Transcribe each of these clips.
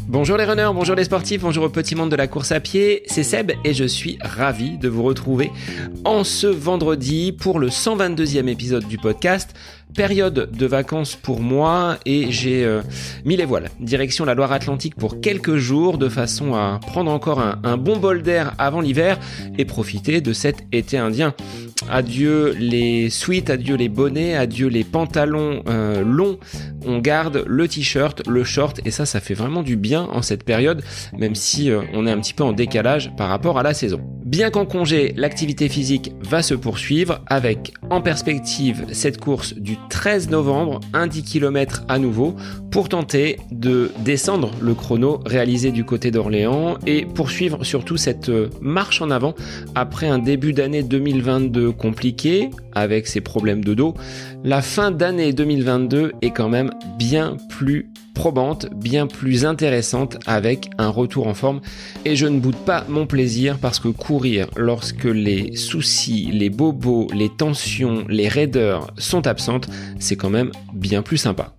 Bonjour les runners, bonjour les sportifs, bonjour au petit monde de la course à pied, c'est Seb et je suis ravi de vous retrouver en ce vendredi pour le 122e épisode du podcast. Période de vacances pour moi et j'ai mis les voiles, direction la Loire-Atlantique pour quelques jours de façon à prendre encore un bon bol d'air avant l'hiver et profiter de cet été indien. Adieu les sweats, adieu les bonnets, adieu les pantalons longs, on garde le t-shirt, le short et ça fait vraiment du bien en cette période, même si on est un petit peu en décalage par rapport à la saison. Bien qu'en congé, l'activité physique va se poursuivre avec en perspective cette course du 13 novembre, un 10 km à nouveau, pour tenter de descendre le chrono réalisé du côté d'Orléans et poursuivre surtout cette marche en avant après un début d'année 2022 compliqué avec ses problèmes de dos. La fin d'année 2022 est quand même bien plus probante, bien plus intéressante avec un retour en forme et je ne boude pas mon plaisir parce que courir lorsque les soucis, les bobos, les tensions, les raideurs sont absentes, c'est quand même bien plus sympa.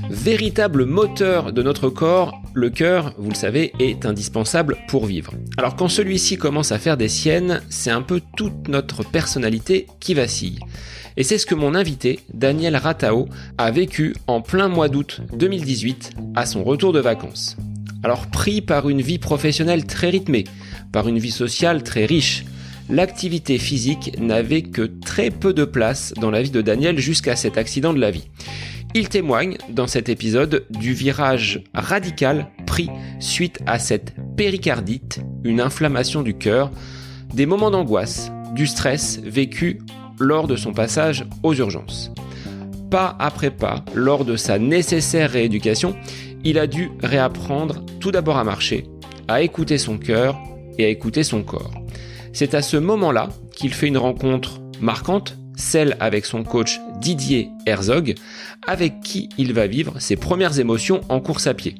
Véritable moteur de notre corps, le cœur, vous le savez, est indispensable pour vivre. Alors quand celui-ci commence à faire des siennes, c'est un peu toute notre personnalité qui vacille. Et c'est ce que mon invité, Daniel Ratao, a vécu en plein mois d'août 2018 à son retour de vacances. Alors pris par une vie professionnelle très rythmée, par une vie sociale très riche, l'activité physique n'avait que très peu de place dans la vie de Daniel jusqu'à cet accident de la vie. Il témoigne dans cet épisode du virage radical pris suite à cette péricardite, une inflammation du cœur, des moments d'angoisse, du stress vécu lors de son passage aux urgences. Pas après pas, lors de sa nécessaire rééducation, il a dû réapprendre tout d'abord à marcher, à écouter son cœur et à écouter son corps. C'est à ce moment-là qu'il fait une rencontre marquante, celle avec son coach Didier Herzog, avec qui il va vivre ses premières émotions en course à pied.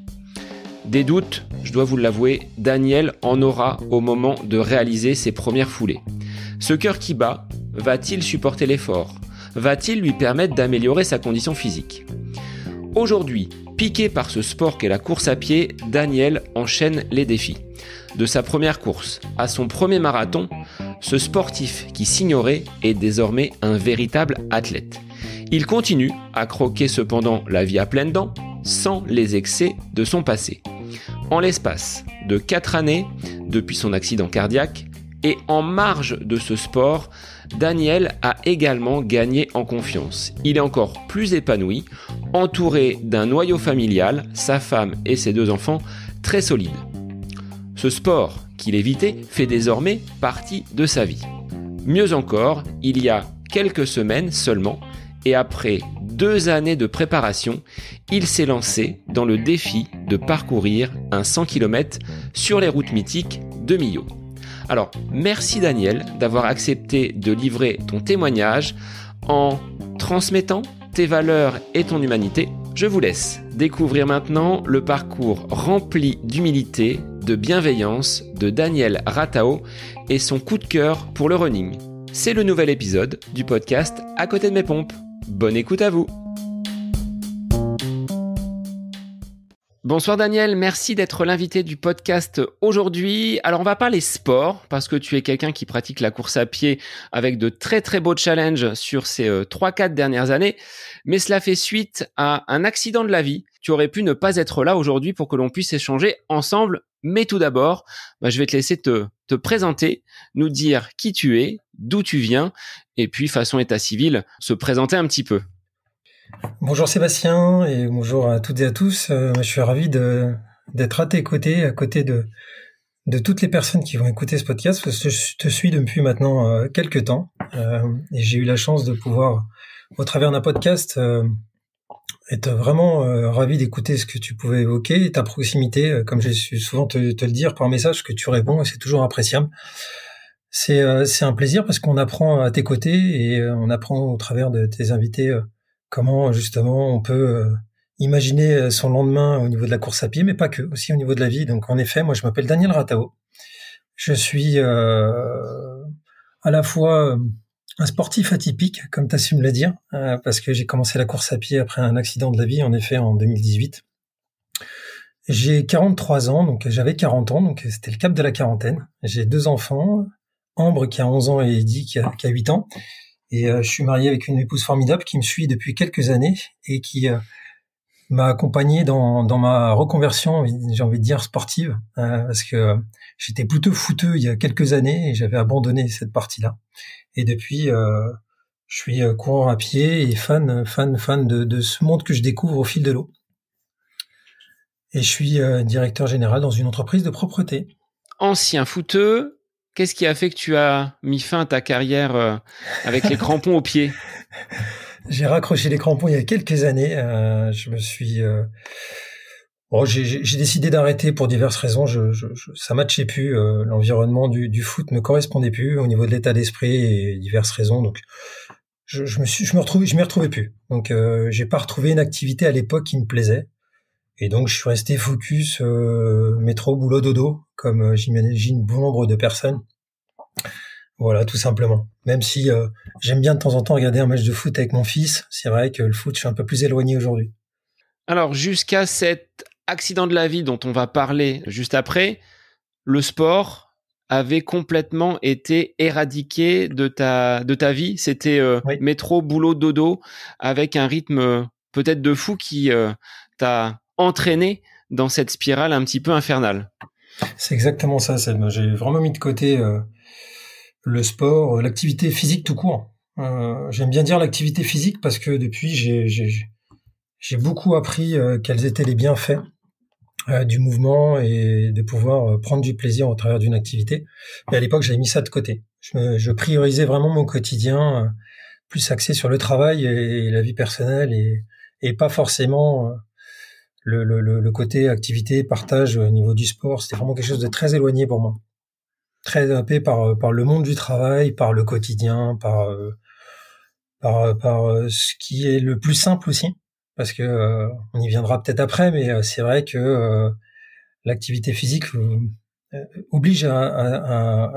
Des doutes, je dois vous l'avouer, Daniel en aura au moment de réaliser ses premières foulées. Ce cœur qui bat, va-t-il supporter l'effort ? Va-t-il lui permettre d'améliorer sa condition physique ? Aujourd'hui, piqué par ce sport qu'est la course à pied, Daniel enchaîne les défis. De sa première course à son premier marathon, ce sportif qui s'ignorait est désormais un véritable athlète. Il continue à croquer cependant la vie à pleines dents, sans les excès de son passé. En l'espace de 4 années, depuis son accident cardiaque, et en marge de ce sport, Daniel a également gagné en confiance. Il est encore plus épanoui, entouré d'un noyau familial, sa femme et ses 2 enfants, très solides. Ce sport qu'il évitait fait désormais partie de sa vie. Mieux encore, il y a quelques semaines seulement, et après 2 années de préparation, il s'est lancé dans le défi de parcourir un 100 km sur les routes mythiques de Millau. Alors, merci Daniel d'avoir accepté de livrer ton témoignage en transmettant tes valeurs et ton humanité. Je vous laisse découvrir maintenant le parcours rempli d'humilité, de bienveillance de Daniel Ratao et son coup de cœur pour le running. C'est le nouvel épisode du podcast À côté de mes pompes. Bonne écoute à vous. Bonsoir Daniel, merci d'être l'invité du podcast aujourd'hui. Alors on va parler sport parce que tu es quelqu'un qui pratique la course à pied avec de très très beaux challenges sur ces 3-4 dernières années. Mais cela fait suite à un accident de la vie. Tu aurais pu ne pas être là aujourd'hui pour que l'on puisse échanger ensemble. Mais tout d'abord, je vais te laisser te présenter, nous dire qui tu es, d'où tu viens et puis façon état civil, se présenter un petit peu. Bonjour Sébastien et bonjour à toutes et à tous. Je suis ravi d'être à tes côtés, à côté de toutes les personnes qui vont écouter ce podcast, parce que je te suis depuis maintenant quelques temps et j'ai eu la chance de pouvoir, au travers d'un podcast, être vraiment ravi d'écouter ce que tu pouvais évoquer et ta proximité, comme j'ai su souvent te le dire par message, que tu réponds et c'est toujours appréciable. C'est un plaisir parce qu'on apprend à tes côtés et on apprend au travers de tes invités comment justement on peut imaginer son lendemain au niveau de la course à pied, mais pas que, aussi au niveau de la vie. Donc en effet, moi je m'appelle Daniel Ratao. Je suis à la fois un sportif atypique, comme tu as su me le dire, parce que j'ai commencé la course à pied après un accident de la vie, en effet, en 2018. J'ai 43 ans, donc j'avais 40 ans, donc c'était le cap de la quarantaine. J'ai 2 enfants, Ambre qui a 11 ans et Eddie qui a 8 ans. Et je suis marié avec une épouse formidable qui me suit depuis quelques années et qui m'a accompagné dans ma reconversion, j'ai envie de dire sportive, parce que j'étais plutôt footeux il y a quelques années et j'avais abandonné cette partie-là. Et depuis, je suis coureur à pied et fan de ce monde que je découvre au fil de l'eau. Et je suis directeur général dans une entreprise de propreté. Ancien footeux, qu'est-ce qui a fait que tu as mis fin à ta carrière avec les crampons aux pieds ? J'ai raccroché les crampons il y a quelques années. Je me suis... j'ai décidé d'arrêter pour diverses raisons. Ça matchait plus. L'environnement du foot me correspondait plus au niveau de l'état d'esprit et diverses raisons. Donc, je m'y retrouvais plus. Donc, j'ai pas retrouvé une activité à l'époque qui me plaisait. Et donc, je suis resté focus métro, boulot, dodo, comme j'imagine bon nombre de personnes. Voilà, tout simplement. Même si j'aime bien de temps en temps regarder un match de foot avec mon fils, c'est vrai que le foot, je suis un peu plus éloigné aujourd'hui. Alors, jusqu'à cet accident de la vie dont on va parler juste après, le sport avait complètement été éradiqué de ta vie. C'était Oui. métro, boulot, dodo, avec un rythme peut-être de fou qui t'a entraîné dans cette spirale un petit peu infernale. C'est exactement ça, Seb. J'ai vraiment mis de côté le sport, l'activité physique tout court. J'aime bien dire l'activité physique parce que depuis, j'ai beaucoup appris quels étaient les bienfaits du mouvement et de pouvoir prendre du plaisir au travers d'une activité. Mais à l'époque, j'avais mis ça de côté. Je priorisais vraiment mon quotidien, plus axé sur le travail et la vie personnelle et pas forcément le côté activité, partage au niveau du sport. C'était vraiment quelque chose de très éloigné pour moi. Très happé par le monde du travail, par le quotidien, par ce qui est le plus simple aussi. Parce que on y viendra peut-être après, mais c'est vrai que l'activité physique oblige à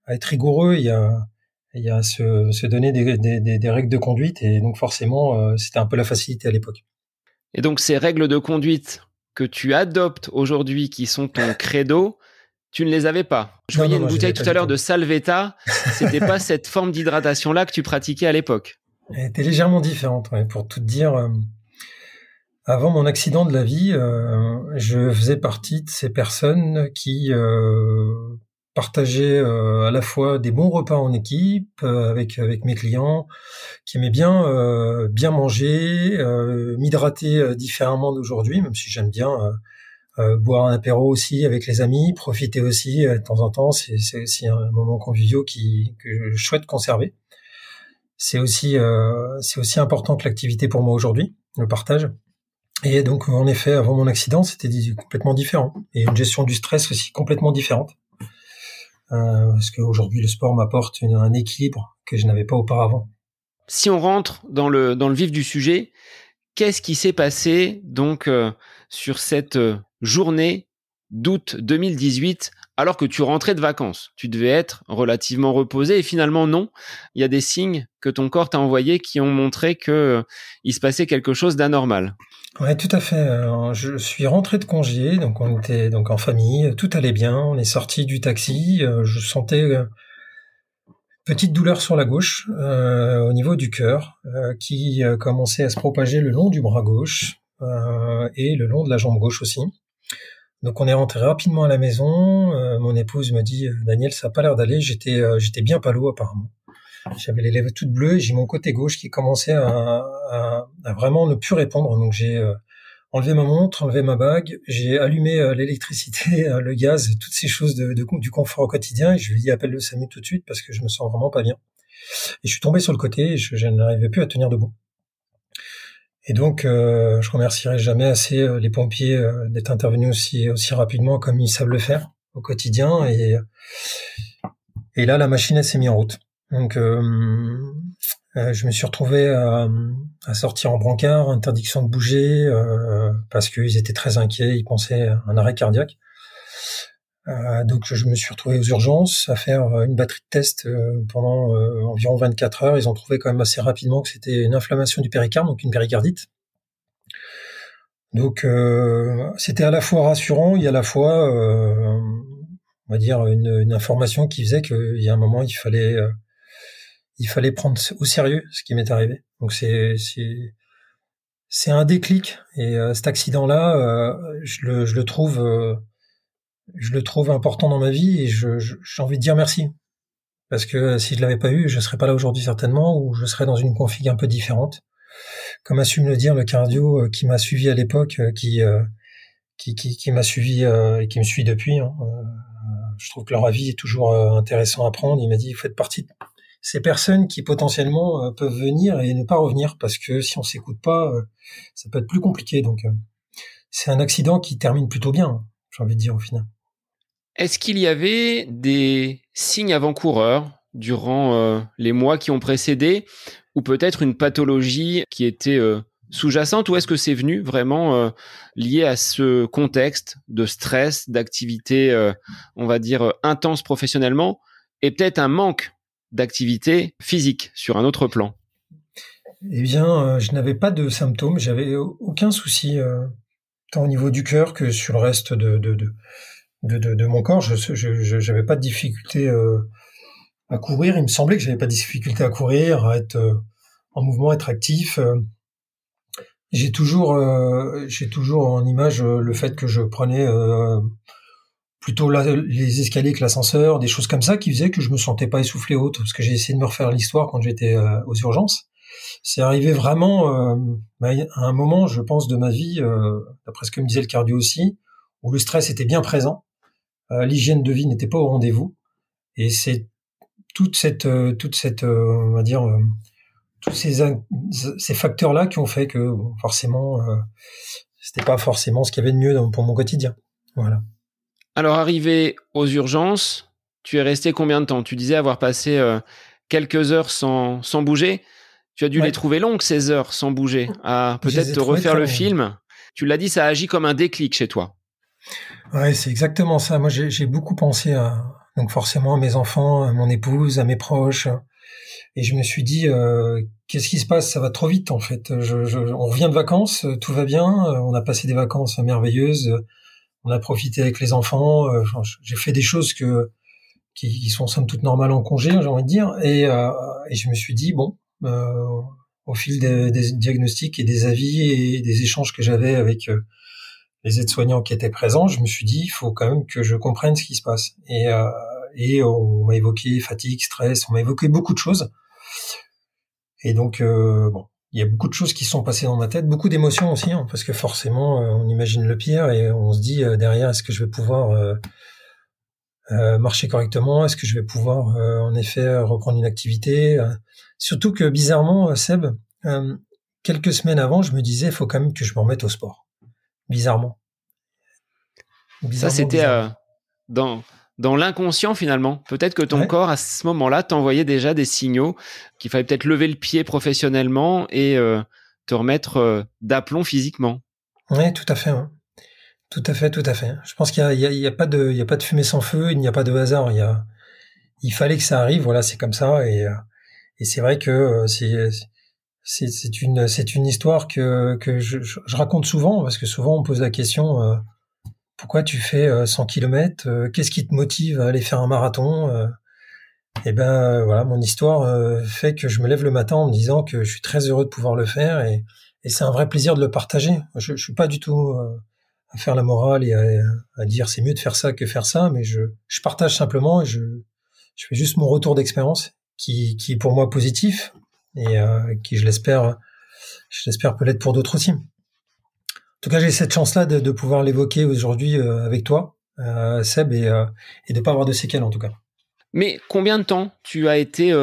être rigoureux et à se donner des règles de conduite. Et donc forcément, c'était un peu la facilité à l'époque. Et donc, ces règles de conduite que tu adoptes aujourd'hui, qui sont ton credo, tu ne les avais pas. Je voyais une bouteille tout à l'heure de Salvetta. C'était pas cette forme d'hydratation-là que tu pratiquais à l'époque. Elle était légèrement différente, ouais, pour tout te dire. Avant mon accident de la vie, je faisais partie de ces personnes qui partageaient à la fois des bons repas en équipe avec mes clients, qui aimaient bien manger, m'hydrater différemment d'aujourd'hui, même si j'aime bien boire un apéro aussi avec les amis, profiter aussi de temps en temps. C'est aussi un moment convivial que je souhaite conserver. C'est aussi important que l'activité pour moi aujourd'hui, le partage. Et donc, en effet, avant mon accident, c'était complètement différent. Et une gestion du stress aussi complètement différente. Parce qu'aujourd'hui, le sport m'apporte un équilibre que je n'avais pas auparavant. Si on rentre dans le vif du sujet, qu'est-ce qui s'est passé donc sur cette journée d'août 2018 alors que tu rentrais de vacances? Tu devais être relativement reposé et finalement non. Il y a des signes que ton corps t'a envoyés qui ont montré que il se passait quelque chose d'anormal. Ouais, tout à fait. Je suis rentré de congé, donc on était donc en famille, tout allait bien. On est sorti du taxi, je sentais petite douleur sur la gauche, au niveau du cœur, qui commençait à se propager le long du bras gauche et le long de la jambe gauche aussi. Donc on est rentré rapidement à la maison. Mon épouse me dit Daniel, ça a pas l'air d'aller. J'étais bien palo apparemment. J'avais les lèvres toutes bleues. J'ai mon côté gauche qui commençait à vraiment ne plus répondre. Donc j'ai enlevé ma montre, enlevé ma bague. J'ai allumé l'électricité, le gaz, toutes ces choses du confort au quotidien. Et je lui ai dit appelle le SAMU tout de suite parce que je me sens vraiment pas bien. Et je suis tombé sur le côté. Et je n'arrivais plus à tenir debout. Et donc, je remercierai jamais assez les pompiers d'être intervenus aussi rapidement comme ils savent le faire au quotidien. Et là, la machine elle s'est mise en route. Donc, Je me suis retrouvé à sortir en brancard, interdiction de bouger, parce qu'ils étaient très inquiets, ils pensaient à un arrêt cardiaque. Donc je me suis retrouvé aux urgences à faire une batterie de tests pendant environ 24 heures. Ils ont trouvé quand même assez rapidement que c'était une inflammation du péricarde, donc une péricardite. Donc c'était à la fois rassurant et à la fois, on va dire, une information qui faisait qu'il y a un moment il fallait prendre au sérieux ce qui m'est arrivé. Donc c'est un déclic, et cet accident-là, je le trouve important dans ma vie, et j'ai envie de dire merci, parce que si je l'avais pas eu, je serais pas là aujourd'hui certainement, ou je serais dans une config un peu différente. Comme a su me le dire le cardio qui m'a suivi à l'époque, qui m'a suivi et qui me suit depuis. Je trouve que leur avis est toujours intéressant à prendre. Il m'a dit: vous faites partie de ces personnes qui potentiellement peuvent venir et ne pas revenir, parce que si on s'écoute pas, ça peut être plus compliqué. Donc c'est un accident qui termine plutôt bien, j'ai envie de dire, au final. Est-ce qu'il y avait des signes avant-coureurs durant les mois qui ont précédé, ou peut-être une pathologie qui était sous-jacente, ou est-ce que c'est venu vraiment lié à ce contexte de stress, d'activité, on va dire, intense professionnellement, et peut-être un manque d'activité physique sur un autre plan? Eh bien, je n'avais pas de symptômes, j'avais aucun souci, tant au niveau du cœur que sur le reste de mon corps. Je j'avais pas de difficulté à courir. Il me semblait que j'avais pas de difficulté à courir, à être en mouvement, être actif. J'ai toujours en image le fait que je prenais plutôt les escaliers que l'ascenseur, des choses comme ça qui faisaient que je me sentais pas essoufflé haute, parce que j'ai essayé de me refaire l'histoire quand j'étais aux urgences. C'est arrivé vraiment à un moment, je pense, de ma vie, d'après ce que me disait le cardio aussi, où le stress était bien présent, l'hygiène de vie n'était pas au rendez-vous, et c'est toute cette on va dire, tous ces facteurs-là qui ont fait que forcément, c'était pas forcément ce qu'il y avait de mieux pour mon quotidien. Voilà. Alors, arrivé aux urgences, tu es resté combien de temps? Tu disais avoir passé quelques heures sans bouger. Tu as dû les trouver longues, ces heures sans bouger, à peut-être te refaire le film. Tu l'as dit, ça agit comme un déclic chez toi. Ouais, c'est exactement ça. Moi, j'ai beaucoup pensé donc forcément à mes enfants, à mon épouse, à mes proches. Et je me suis dit, qu'est-ce qui se passe? Ça va trop vite, en fait. On revient de vacances, tout va bien. On a passé des vacances merveilleuses. On a profité avec les enfants. J'ai fait des choses qui sont somme toute normales en congé, j'ai envie de dire. Et je me suis dit, bon, au fil des diagnostics et des avis et des échanges que j'avais avec les aides-soignants qui étaient présents, je me suis dit, il faut quand même que je comprenne ce qui se passe. Et on m'a évoqué fatigue, stress, on m'a évoqué beaucoup de choses. Et donc, bon, il y a beaucoup de choses qui sont passées dans ma tête, beaucoup d'émotions aussi, hein, parce que forcément, on imagine le pire et on se dit derrière, est-ce que je vais pouvoir marcher correctement? Est-ce que je vais pouvoir, en effet, reprendre une activité? Surtout que, bizarrement, Seb, quelques semaines avant, je me disais, il faut quand même que je me remette au sport. Bizarrement. Ça, c'était dans l'inconscient, finalement. Peut-être que ton corps, à ce moment-là, t'envoyait déjà des signaux qu'il fallait peut-être lever le pied professionnellement et te remettre d'aplomb physiquement. Oui, tout à fait. Hein. Tout à fait, tout à fait. Je pense qu'il y a pas de fumée sans feu, il n'y a pas de hasard. Il fallait que ça arrive. Voilà, c'est comme ça. Et c'est vrai que c'est une histoire que je raconte souvent, parce que souvent on pose la question. Pourquoi tu fais 100 km? Qu'est-ce qui te motive à aller faire un marathon? Et ben voilà, mon histoire fait que je me lève le matin en me disant que je suis très heureux de pouvoir le faire, et c'est un vrai plaisir de le partager. Je suis pas du tout à faire la morale et à dire c'est mieux de faire ça que faire ça, mais je partage simplement, et je fais juste mon retour d'expérience qui est pour moi positif, et qui je l'espère peut l'être pour d'autres aussi. En tout cas, j'ai cette chance-là de pouvoir l'évoquer aujourd'hui avec toi, Seb, et de pas avoir de séquelles en tout cas. Mais combien de temps tu as été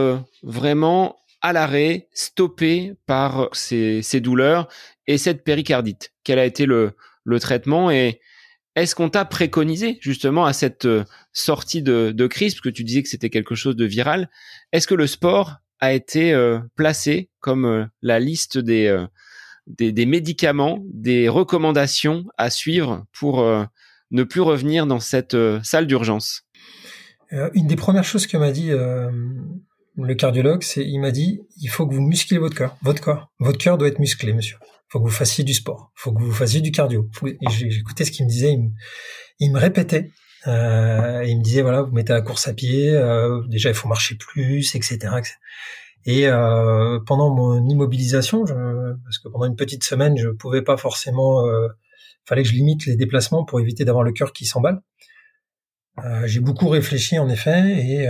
vraiment à l'arrêt, stoppé par ces douleurs et cette péricardite? Quel a été le traitement, et est-ce qu'on t'a préconisé justement à cette sortie de crise, parce que tu disais que c'était quelque chose de viral? Est-ce que le sport a été placé comme la liste des médicaments, des recommandations à suivre pour ne plus revenir dans cette salle d'urgence? Une des premières choses que m'a dit le cardiologue, il m'a dit, il faut que vous musclez votre corps. Votre cœur doit être musclé, monsieur. Il faut que vous fassiez du sport. Il faut que vous fassiez du cardio. Et j'écoutais ce qu'il me disait. Il me répétait. Il me disait, voilà, vous mettez la course à pied. Déjà, il faut marcher plus, etc. Et pendant mon immobilisation, parce que pendant une petite semaine, je pouvais pas forcément. Fallait que je limite les déplacements pour éviter d'avoir le cœur qui s'emballe. J'ai beaucoup réfléchi, en effet,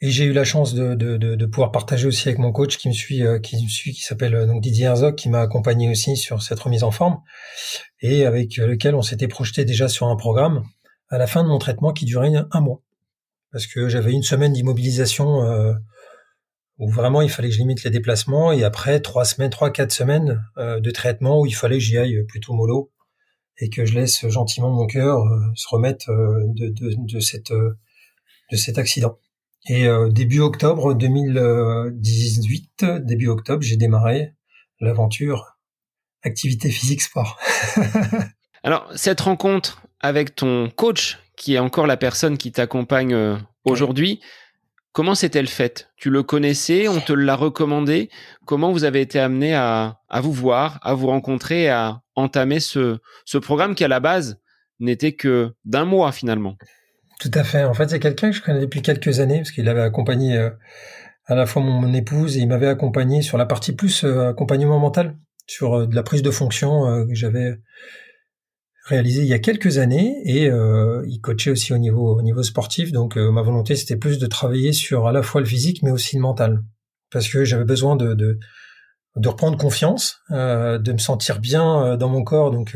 et j'ai eu la chance de pouvoir partager aussi avec mon coach qui s'appelle donc Didier Herzog, qui m'a accompagné aussi sur cette remise en forme, et avec lequel on s'était projeté déjà sur un programme à la fin de mon traitement qui durait un mois, parce que j'avais une semaine d'immobilisation où vraiment il fallait que je limite les déplacements, et après 4 semaines de traitement où il fallait que j'y aille plutôt mollo et que je laisse gentiment mon cœur se remettre de cet accident. Et début octobre 2018, j'ai démarré l'aventure activité physique sport. Alors, cette rencontre avec ton coach, qui est encore la personne qui t'accompagne aujourd'hui, comment s'est-elle faite? Tu le connaissais? On te l'a recommandé? Comment vous avez été amené à vous voir, à vous rencontrer, à entamer ce programme qui, à la base, n'était que d'un mois finalement? Tout à fait. En fait, c'est quelqu'un que je connais depuis quelques années, parce qu'il avait accompagné à la fois mon épouse, et il m'avait accompagné sur la partie plus accompagnement mental, sur de la prise de fonction que j'avais réalisé il y a quelques années, et il coachait aussi au niveau sportif. Donc ma volonté, c'était plus de travailler sur à la fois le physique, mais aussi le mental, parce que j'avais besoin de reprendre confiance, de me sentir bien dans mon corps. Donc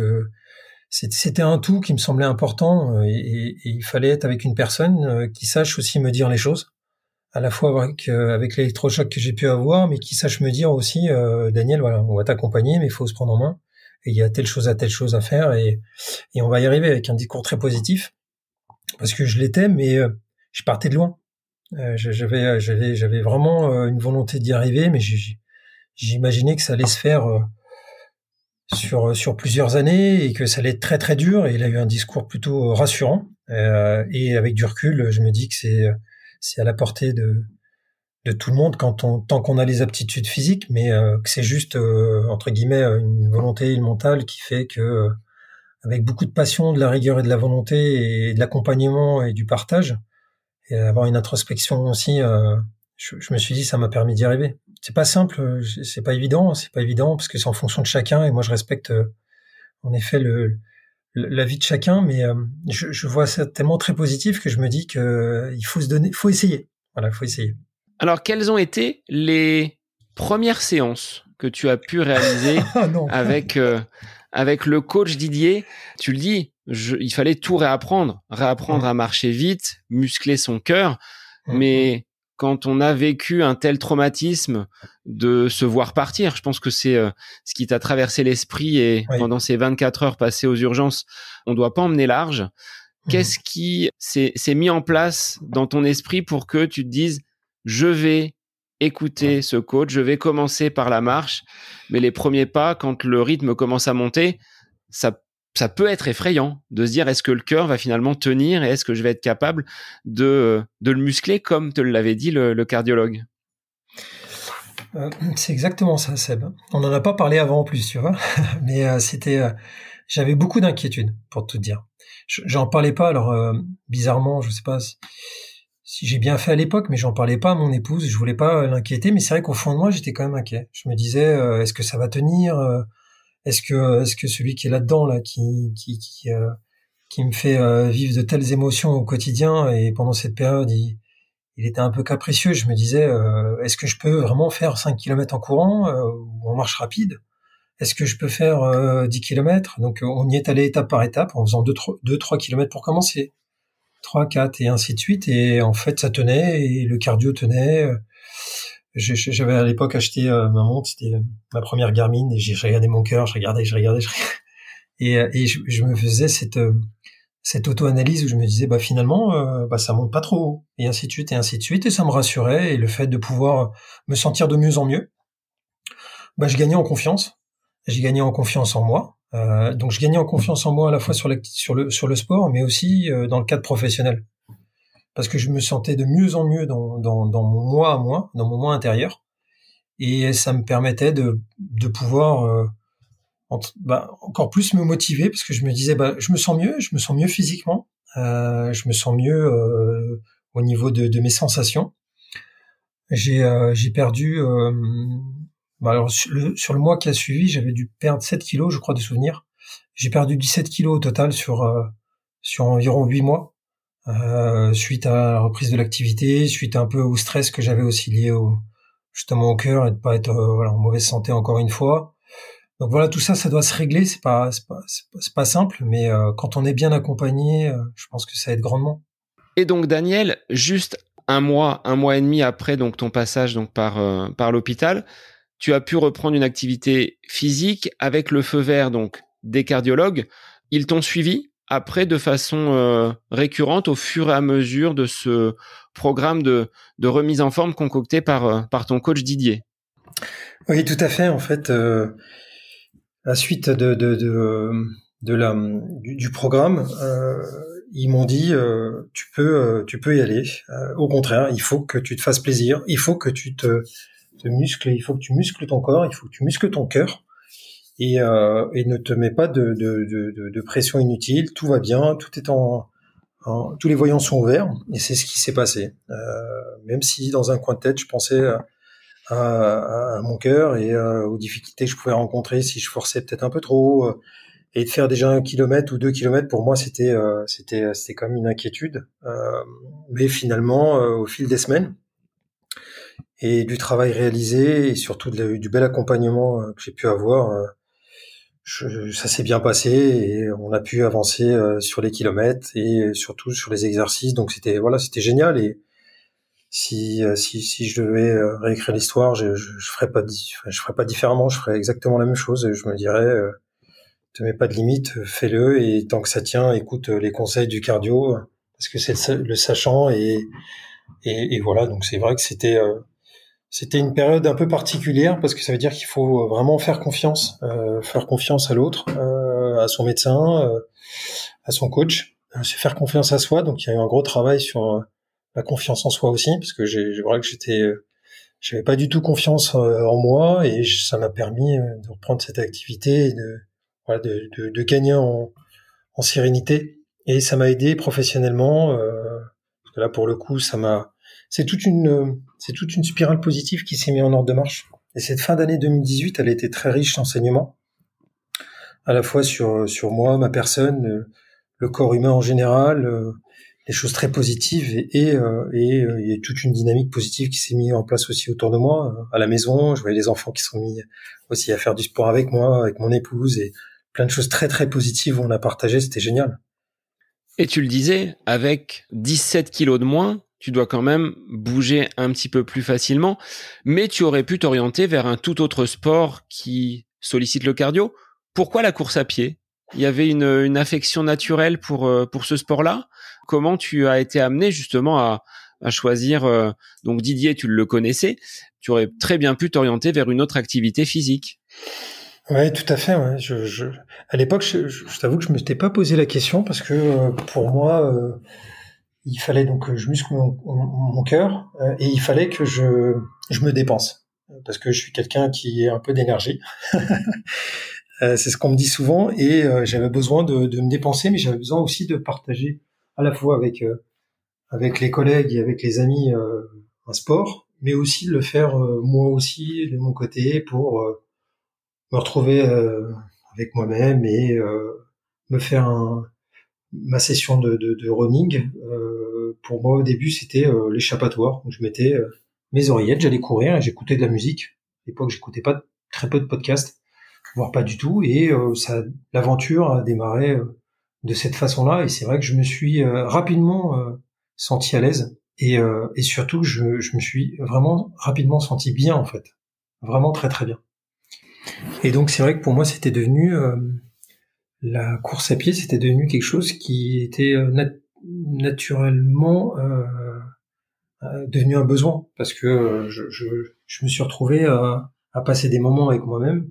c'était un tout qui me semblait important, et il fallait être avec une personne qui sache aussi me dire les choses, à la fois avec l'électrochoc que j'ai pu avoir, mais qui sache me dire aussi, Daniel, voilà, on va t'accompagner, mais il faut se prendre en main, et il y a telle chose à faire, et on va y arriver, avec un discours très positif, parce que je l'étais, mais je partais de loin. J'avais vraiment une volonté d'y arriver, mais j'imaginais que ça allait se faire sur plusieurs années, et que ça allait être très très dur. Et il a eu un discours plutôt rassurant, et avec du recul, je me dis que c'est à la portée de tout le monde tant qu'on a les aptitudes physiques, mais que c'est juste entre guillemets une volonté mentale qui fait que avec beaucoup de passion, de la rigueur et de la volonté, et de l'accompagnement et du partage, et avoir une introspection aussi, je me suis dit, ça m'a permis d'y arriver. C'est pas simple, c'est pas évident parce que c'est en fonction de chacun, et moi je respecte en effet la vie de chacun, mais je vois ça tellement très positif que je me dis que il faut se donner, faut essayer. Voilà, faut essayer. Alors, quelles ont été les premières séances que tu as pu réaliser avec le coach Didier? Tu le dis, il fallait tout réapprendre à marcher vite, muscler son cœur, mais quand on a vécu un tel traumatisme, de se voir partir, je pense que c'est ce qui t'a traversé l'esprit, et pendant ces 24 heures passées aux urgences, on doit pas emmener large. Qu'est-ce qui s'est mis en place dans ton esprit pour que tu te dises, je vais écouter ce coach, je vais commencer par la marche, mais les premiers pas, quand le rythme commence à monter, ça peut être effrayant de se dire, est-ce que le cœur va finalement tenir, et est-ce que je vais être capable de le muscler comme te l'avait dit le cardiologue? C'est exactement ça, Seb. On n'en a pas parlé avant en plus, tu vois, mais j'avais beaucoup d'inquiétudes, pour tout te dire. J'en parlais pas, alors bizarrement, je sais pas si j'ai bien fait à l'époque, mais j'en parlais pas à mon épouse, je voulais pas l'inquiéter, mais c'est vrai qu'au fond de moi, j'étais quand même inquiet. Je me disais, est-ce que ça va tenir? Est-ce que celui qui est là-dedans, là, qui me fait vivre de telles émotions au quotidien, et pendant cette période, il était un peu capricieux. Je me disais, est-ce que je peux vraiment faire 5 km en courant ou en marche rapide? Est-ce que je peux faire 10 km? Donc on y est allé étape par étape, en faisant 2-3 km pour commencer, 3, 4 et ainsi de suite. Et en fait, ça tenait, et le cardio tenait. J'avais à l'époque acheté ma montre, c'était ma première Garmin, et j'ai regardé mon cœur, je regardais. Et je me faisais cette cette auto-analyse où je me disais finalement ça monte pas trop haut, et ainsi de suite, et ça me rassurait, et le fait de pouvoir me sentir de mieux en mieux, je gagnais en confiance. J'ai gagné en confiance en moi. Donc je gagnais en confiance en moi à la fois sur le sport, mais aussi dans le cadre professionnel, parce que je me sentais de mieux en mieux dans mon moi à moi, dans mon moi intérieur, et ça me permettait de pouvoir encore plus me motiver, parce que je me disais je me sens mieux physiquement, je me sens mieux au niveau de mes sensations. J'ai perdu alors sur le mois qui a suivi, j'avais dû perdre 7 kilos, je crois, de souvenir. J'ai perdu 17 kilos au total sur environ 8 mois, suite à la reprise de l'activité, suite un peu au stress que j'avais aussi lié justement au cœur, et de pas être en mauvaise santé encore une fois. Donc voilà, tout ça doit se régler. C'est pas simple, mais quand on est bien accompagné, je pense que ça aide grandement. Et donc Daniel, juste un mois et demi après donc ton passage donc par l'hôpital, tu as pu reprendre une activité physique avec le feu vert donc des cardiologues. Ils t'ont suivi après de façon récurrente au fur et à mesure de ce programme de remise en forme concocté par ton coach Didier. Oui, tout à fait. En fait, la suite du programme, ils m'ont dit tu peux y aller. Au contraire, il faut que tu te fasses plaisir, il faut que tu te muscles, il faut que tu muscles ton corps, il faut que tu muscles ton cœur, et ne te mets pas de pression inutile. Tout va bien, tout est tous les voyants sont ouverts, et c'est ce qui s'est passé. Même si dans un coin de tête, je pensais à mon cœur et aux difficultés que je pouvais rencontrer si je forçais peut-être un peu trop, et de faire déjà 1 kilomètre ou 2 kilomètres, pour moi c'était quand même une inquiétude, mais finalement au fil des semaines et du travail réalisé, et surtout du bel accompagnement que j'ai pu avoir, ça s'est bien passé, et on a pu avancer sur les kilomètres et surtout sur les exercices. Donc c'était génial. Et si je devais réécrire l'histoire, je ferais pas différemment, je ferais exactement la même chose. Je me dirais te mets pas de limite, fais-le, et tant que ça tient, écoute les conseils du cardio, parce que c'est le sachant, et voilà. Donc c'est vrai que c'était une période un peu particulière, parce que ça veut dire qu'il faut vraiment faire confiance à l'autre, à son médecin, à son coach, c'est faire confiance à soi. Donc il y a eu un gros travail sur la confiance en soi aussi, parce que vrai que j'avais pas du tout confiance en moi, et ça m'a permis de reprendre cette activité et de gagner en sérénité, et ça m'a aidé professionnellement, parce que là pour le coup c'est toute une spirale positive qui s'est mise en ordre de marche. Et cette fin d'année 2018, elle a été très riche d'enseignements, à la fois sur moi, ma personne, le corps humain en général, des choses très positives, et il y a toute une dynamique positive qui s'est mise en place aussi autour de moi, à la maison. Je voyais les enfants qui sont mis aussi à faire du sport avec moi, avec mon épouse, et plein de choses très très positives où on a partagé. C'était génial. Et tu le disais, avec 17 kilos de moins, tu dois quand même bouger un petit peu plus facilement, mais tu aurais pu t'orienter vers un tout autre sport qui sollicite le cardio. Pourquoi la course à pied ? Il y avait une affection naturelle pour ce sport-là. Comment tu as été amené justement à choisir donc Didier, tu le connaissais, tu aurais très bien pu t'orienter vers une autre activité physique. Ouais, tout à fait. Ouais. À l'époque, je t'avoue que je me t'ai pas posé la question, parce que pour moi, il fallait donc que je muscle mon cœur, et il fallait que je me dépense, parce que je suis quelqu'un qui a un peu d'énergie. C'est ce qu'on me dit souvent, et j'avais besoin de me dépenser, mais j'avais besoin aussi de partager à la fois avec les collègues et avec les amis un sport, mais aussi de le faire moi aussi de mon côté, pour me retrouver avec moi-même, et me faire ma session de running. Pour moi au début c'était l'échappatoire. Donc je mettais mes oreillettes, j'allais courir et j'écoutais de la musique. À l'époque j'écoutais très peu de podcasts, voire pas du tout, et l'aventure a démarré de cette façon-là. Et c'est vrai que je me suis rapidement senti à l'aise, et surtout je me suis vraiment rapidement senti bien, en fait, vraiment très très bien. Et donc c'est vrai que pour moi c'était devenu la course à pied, c'était devenu quelque chose qui était naturellement devenu un besoin, parce que je me suis retrouvé à passer des moments avec moi-même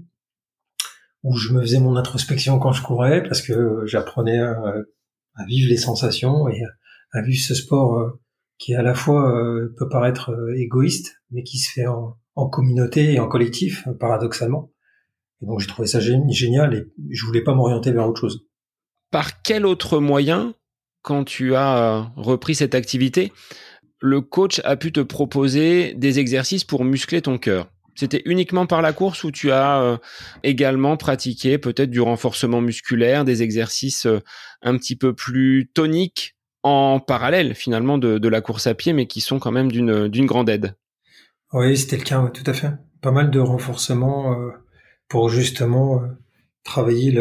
où je me faisais mon introspection quand je courais, parce que j'apprenais à vivre les sensations et à vivre ce sport qui à la fois peut paraître égoïste, mais qui se fait en communauté et en collectif, paradoxalement. Et donc j'ai trouvé ça génial et je voulais pas m'orienter vers autre chose. Par quel autre moyen, quand tu as repris cette activité, le coach a pu te proposer des exercices pour muscler ton cœur? C'était uniquement par la course ou tu as également pratiqué peut-être du renforcement musculaire, des exercices un petit peu plus toniques en parallèle finalement de la course à pied, mais qui sont quand même d'une grande aide? Oui, c'était le cas, ouais, tout à fait. Pas mal de renforcement pour justement travailler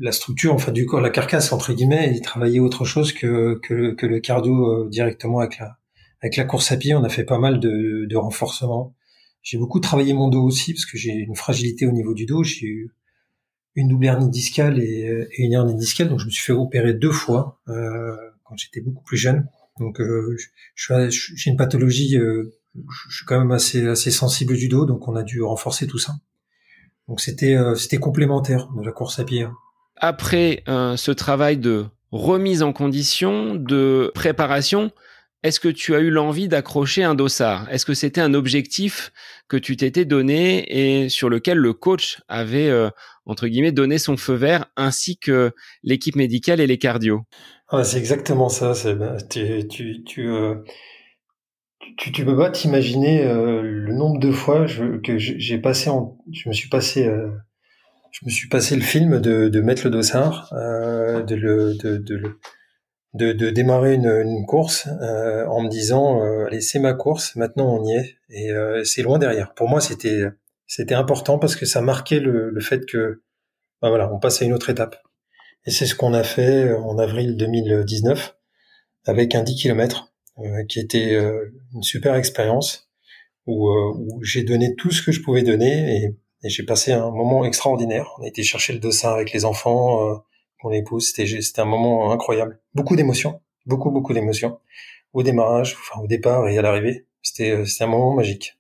la structure, enfin du corps, la carcasse entre guillemets, et travailler autre chose que le cardio directement avec la course à pied. On a fait pas mal de renforcement. J'ai beaucoup travaillé mon dos aussi parce que j'ai une fragilité au niveau du dos. J'ai eu une double hernie discale et une hernie discale, donc je me suis fait opérer 2 fois quand j'étais beaucoup plus jeune. Donc j'ai une pathologie, je suis quand même assez sensible du dos, donc on a dû renforcer tout ça. Donc c'était complémentaire de la course à pied. Après ce travail de remise en condition, de préparation, est-ce que tu as eu l'envie d'accrocher un dossard? Est-ce que c'était un objectif que tu t'étais donné et sur lequel le coach avait, entre guillemets, donné son feu vert, ainsi que l'équipe médicale et les cardios? Ah, c'est exactement ça. Tu peux pas t'imaginer le nombre de fois j'ai passé je me suis passé le film de mettre le dossard, de démarrer une course en me disant allez, c'est ma course, maintenant on y est et c'est loin derrière. Pour moi c'était important parce que ça marquait le fait que bah voilà, on passe à une autre étape. Et c'est ce qu'on a fait en avril 2019 avec un 10 km qui était une super expérience où j'ai donné tout ce que je pouvais donner et j'ai passé un moment extraordinaire. On a été chercher le dossard avec les enfants, mon épouse. C'était un moment incroyable. Beaucoup d'émotions, beaucoup d'émotions. Au démarrage, enfin au départ et à l'arrivée. C'était un moment magique.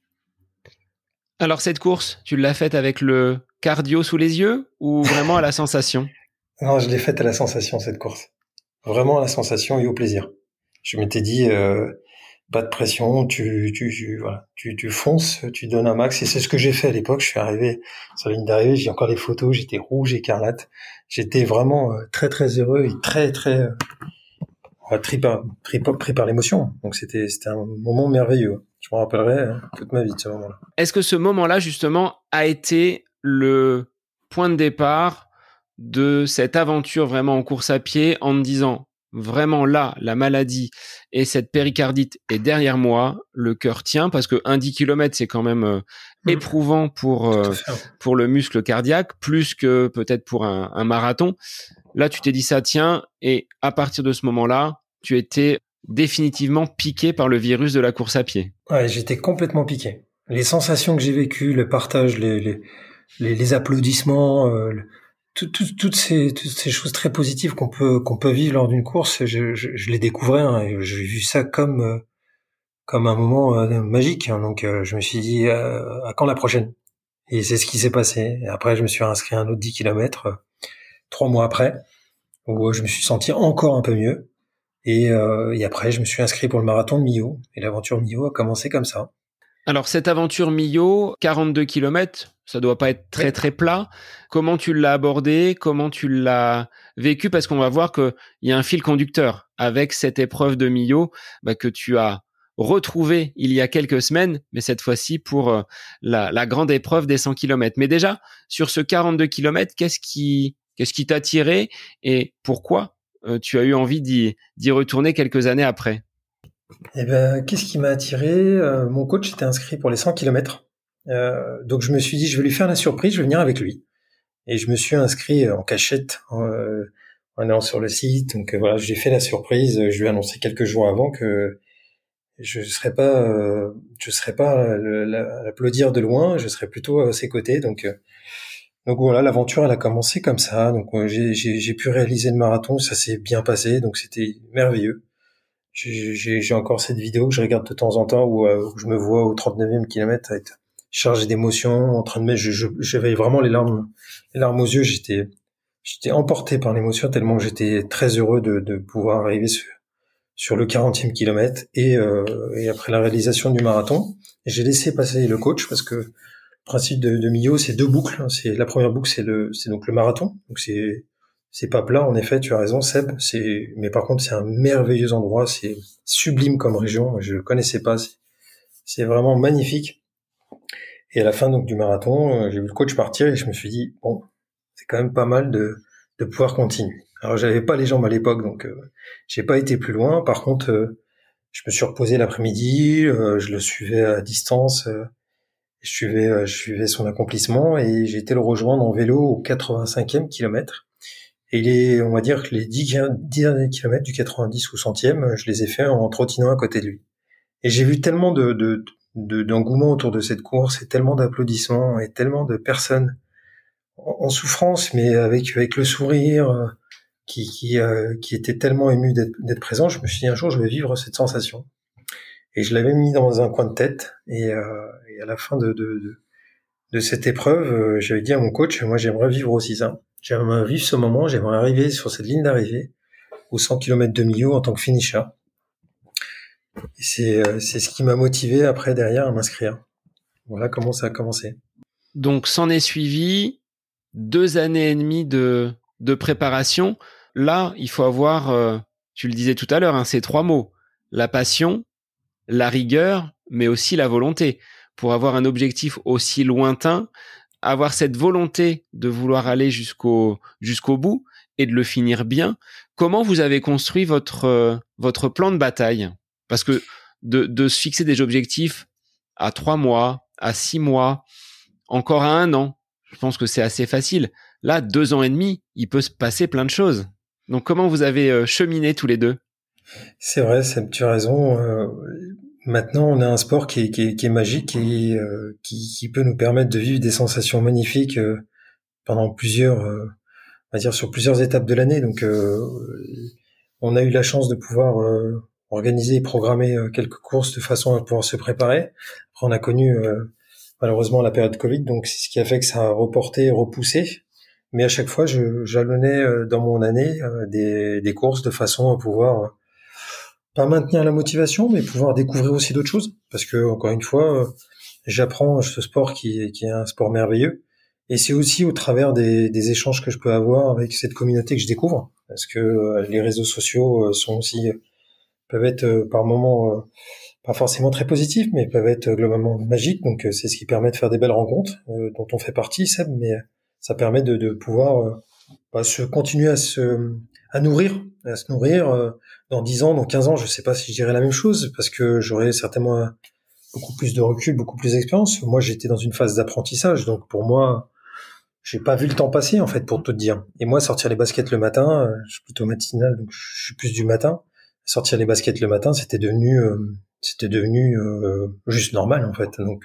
Alors cette course, tu l'as faite avec le cardio sous les yeux ou vraiment à la sensation? Non, je l'ai faite à la sensation, cette course. Vraiment à la sensation et au plaisir. Je m'étais dit, pas de pression, voilà, tu fonces, tu donnes un max, et c'est ce que j'ai fait à l'époque. Je suis arrivé sur la ligne d'arrivée, j'ai encore les photos, j'étais rouge écarlate. J'étais vraiment très heureux et très pris par l'émotion. Donc c'était un moment merveilleux. Je me rappellerai toute ma vie de ce moment-là. Est-ce que ce moment-là, justement, a été le point de départ de cette aventure vraiment en course à pied en me disant, vraiment là, la maladie et cette péricardite est derrière moi, le cœur tient, parce que un 10 km, c'est quand même éprouvant pour le muscle cardiaque, plus que peut-être pour un marathon. Là, tu t'es dit ça tient, et à partir de ce moment-là, tu étais définitivement piqué par le virus de la course à pied. Ouais, j'étais complètement piqué. Les sensations que j'ai vécues, le partage, les applaudissements, toutes ces choses très positives qu'on peut vivre lors d'une course, je les découvrais hein, et j'ai vu ça comme un moment magique. Hein, donc je me suis dit à quand la prochaine? Et c'est ce qui s'est passé. Et après je me suis inscrit à un autre 10 km 3 mois après, où je me suis senti encore un peu mieux. Et après je me suis inscrit pour le marathon de Millau. Et l'aventure Millau a commencé comme ça. Alors, cette aventure Millau, 42 km, ça doit pas être très plat. Comment tu l'as abordé? Comment tu l'as vécu? Parce qu'on va voir qu'il y a un fil conducteur avec cette épreuve de Millau que tu as retrouvé il y a quelques semaines, mais cette fois-ci pour la grande épreuve des 100 km. Mais déjà, sur ce 42 km, qu'est-ce qui t'a attiré et pourquoi tu as eu envie d'y retourner quelques années après? Eh ben, qu'est-ce qui m'a attiré? Mon coach était inscrit pour les 100 km. Donc je me suis dit, je vais lui faire la surprise, je vais venir avec lui. Et je me suis inscrit en cachette en allant sur le site. Donc voilà, j'ai fait la surprise. Je lui ai annoncé quelques jours avant que je serais pas l'applaudir de loin, je serais plutôt à ses côtés. Donc Donc voilà, l'aventure elle a commencé comme ça. Donc j'ai pu réaliser le marathon, ça s'est bien passé, donc c'était merveilleux. J'ai encore cette vidéo que je regarde de temps en temps où je me vois au 39e kilomètre être chargé d'émotions, en train de mettre, j'avais vraiment les larmes aux yeux. J'étais emporté par l'émotion tellement que j'étais très heureux de pouvoir arriver sur le 40e kilomètre et après la réalisation du marathon, j'ai laissé passer le coach parce que le principe de Millau, c'est 2 boucles. C'est la première boucle, c'est donc le marathon. Donc c'est pas plat, en effet, tu as raison, Seb. Mais par contre, c'est un merveilleux endroit, c'est sublime comme région. Je le connaissais pas, c'est vraiment magnifique. Et à la fin donc du marathon, j'ai vu le coach partir et je me suis dit bon, c'est quand même pas mal de pouvoir continuer. Alors j'avais pas les jambes à l'époque, donc j'ai pas été plus loin. Par contre, je me suis reposé l'après-midi, je le suivais à distance, je suivais son accomplissement et j'ai été le rejoindre en vélo au 85e kilomètre. Et on va dire que les 10 derniers kilomètres du 90 ou 100e, je les ai faits en trottinant à côté de lui. Et j'ai vu tellement d'engouement autour de cette course et tellement d'applaudissements et tellement de personnes en souffrance, mais avec le sourire, qui était tellement ému d'être présent. Je me suis dit un jour je vais vivre cette sensation. Et je l'avais mis dans un coin de tête. Et à la fin de cette épreuve, j'avais dit à mon coach, moi j'aimerais vivre aussi ça. J'aimerais vivre ce moment, j'aimerais arriver sur cette ligne d'arrivée aux 100 km de Millau en tant que finisher. Et c'est ce qui m'a motivé après derrière à m'inscrire. Voilà comment ça a commencé. Donc s'en est suivi 2 années et demie de préparation. Là, il faut avoir, tu le disais tout à l'heure, ces 3 mots, la passion, la rigueur, mais aussi la volonté. Pour avoir un objectif aussi lointain, avoir cette volonté de vouloir aller jusqu'au bout et de le finir bien. Comment vous avez construit votre plan de bataille? Parce que de se fixer des objectifs à 3 mois, à 6 mois, encore à 1 an, je pense que c'est assez facile. Là, 2 ans et demi, il peut se passer plein de choses. Donc, comment vous avez cheminé tous les deux? C'est vrai, tu as raison. Maintenant, on a un sport qui est magique et qui peut nous permettre de vivre des sensations magnifiques pendant on va dire sur plusieurs étapes de l'année. Donc, on a eu la chance de pouvoir organiser et programmer quelques courses de façon à pouvoir se préparer. Après, on a connu malheureusement la période Covid, donc c'est ce qui a fait que ça a reporté et repoussé. Mais à chaque fois, je jalonnais dans mon année des courses de façon à pouvoir pas maintenir la motivation, mais pouvoir découvrir aussi d'autres choses. Parce que, encore une fois, j'apprends ce sport qui est un sport merveilleux. Et c'est aussi au travers des échanges que je peux avoir avec cette communauté que je découvre. Parce que les réseaux sociaux peuvent être par moments pas forcément très positifs, mais peuvent être globalement magiques. Donc c'est ce qui permet de faire des belles rencontres, dont on fait partie, Seb, mais ça permet de pouvoir se continuer à se nourrir. Dans 10 ans, dans 15 ans, je sais pas si je dirais la même chose, parce que j'aurais certainement beaucoup plus de recul, beaucoup plus d'expérience. Moi, j'étais dans une phase d'apprentissage, donc pour moi, j'ai pas vu le temps passer, en fait, pour tout te dire. Et moi, sortir les baskets le matin, je suis plutôt matinal, donc je suis plus du matin. Sortir les baskets le matin, c'était devenu juste normal, en fait. Donc,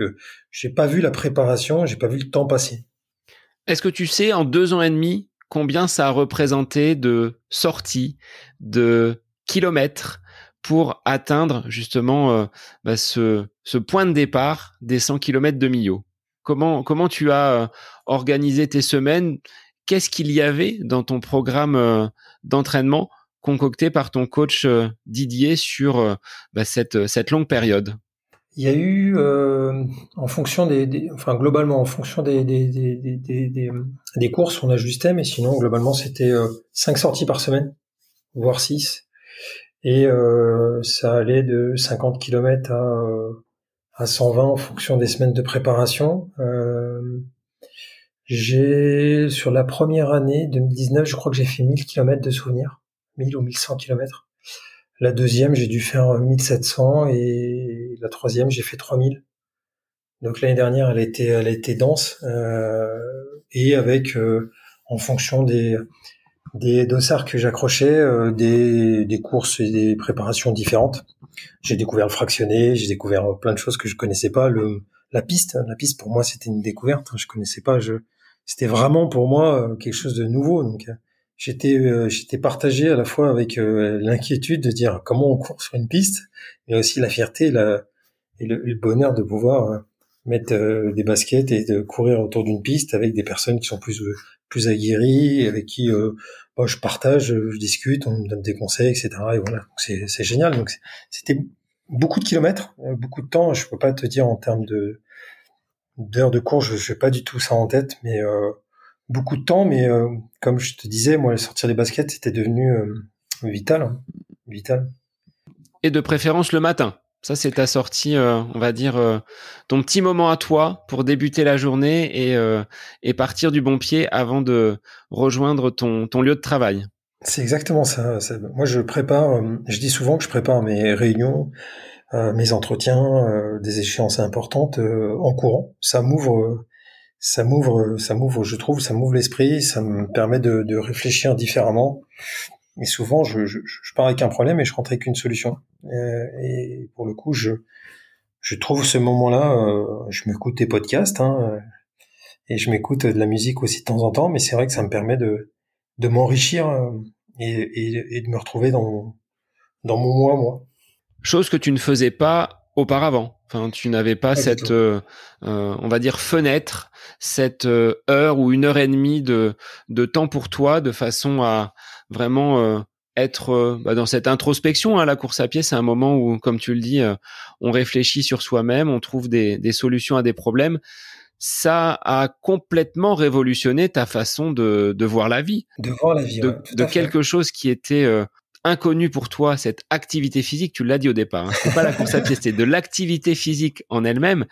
j'ai pas vu la préparation, j'ai pas vu le temps passer. Est-ce que tu sais, en 2 ans et demi, combien ça a représenté de sorties, de kilomètres pour atteindre justement ce point de départ des 100 kilomètres de Millau? Comment tu as organisé tes semaines? Qu'est-ce qu'il y avait dans ton programme d'entraînement concocté par ton coach Didier sur cette longue période? Il y a eu, en fonction globalement, en fonction des courses, on ajustait, mais sinon, globalement, c'était 5 sorties par semaine, voire 6. Et ça allait de 50 km à 120 en fonction des semaines de préparation. Sur la première année, 2019, je crois que j'ai fait 1000 km de souvenirs, 1000 ou 1100 km. La deuxième, j'ai dû faire 1700 et la troisième, j'ai fait 3000. Donc l'année dernière, elle a été dense et avec en fonction des dossards que j'accrochais, des courses et des préparations différentes. J'ai découvert le fractionné, j'ai découvert plein de choses que je connaissais pas. La piste pour moi, c'était une découverte. Je connaissais pas. c'était vraiment pour moi quelque chose de nouveau. Donc j'étais partagé à la fois avec l'inquiétude de dire comment on court sur une piste, mais aussi la fierté et le bonheur de pouvoir mettre des baskets et de courir autour d'une piste avec des personnes qui sont plus aguerries, avec qui je partage, je discute, on me donne des conseils, etc. Et voilà, donc c'est génial. Donc c'était beaucoup de kilomètres, beaucoup de temps. Je peux pas te dire en termes d'heures de course, je n'ai pas du tout ça en tête, mais beaucoup de temps. Mais comme je te disais, moi, sortir les baskets, c'était devenu vital, hein, vital. Et de préférence le matin. Ça, c'est ta sortie, on va dire, ton petit moment à toi pour débuter la journée et partir du bon pied avant de rejoindre ton lieu de travail. C'est exactement ça. Moi, je prépare, je dis souvent que je prépare mes réunions, mes entretiens, des échéances importantes en courant. Je trouve, ça m'ouvre l'esprit, ça me permet de réfléchir différemment. Et souvent, je pars avec un problème et je rentre avec une solution. Et pour le coup, je trouve ce moment-là, je m'écoute des podcasts, hein, et je m'écoute de la musique aussi de temps en temps, mais c'est vrai que ça me permet de m'enrichir et de me retrouver dans mon moi. Chose que tu ne faisais pas auparavant. Enfin, tu n'avais pas cette, on va dire, fenêtre, cette heure ou 1 heure et demie de temps pour toi, de façon à vraiment être dans cette introspection. Hein. La course à pied, c'est un moment où, comme tu le dis, on réfléchit sur soi-même, on trouve des solutions à des problèmes. Ça a complètement révolutionné ta façon de voir la vie. De voir la vie, ouais, tout De à fait. quelque chose qui était inconnu pour toi, cette activité physique, tu l'as dit au départ, hein, c'était pas la course à pied, c'était de l'activité physique en elle-même.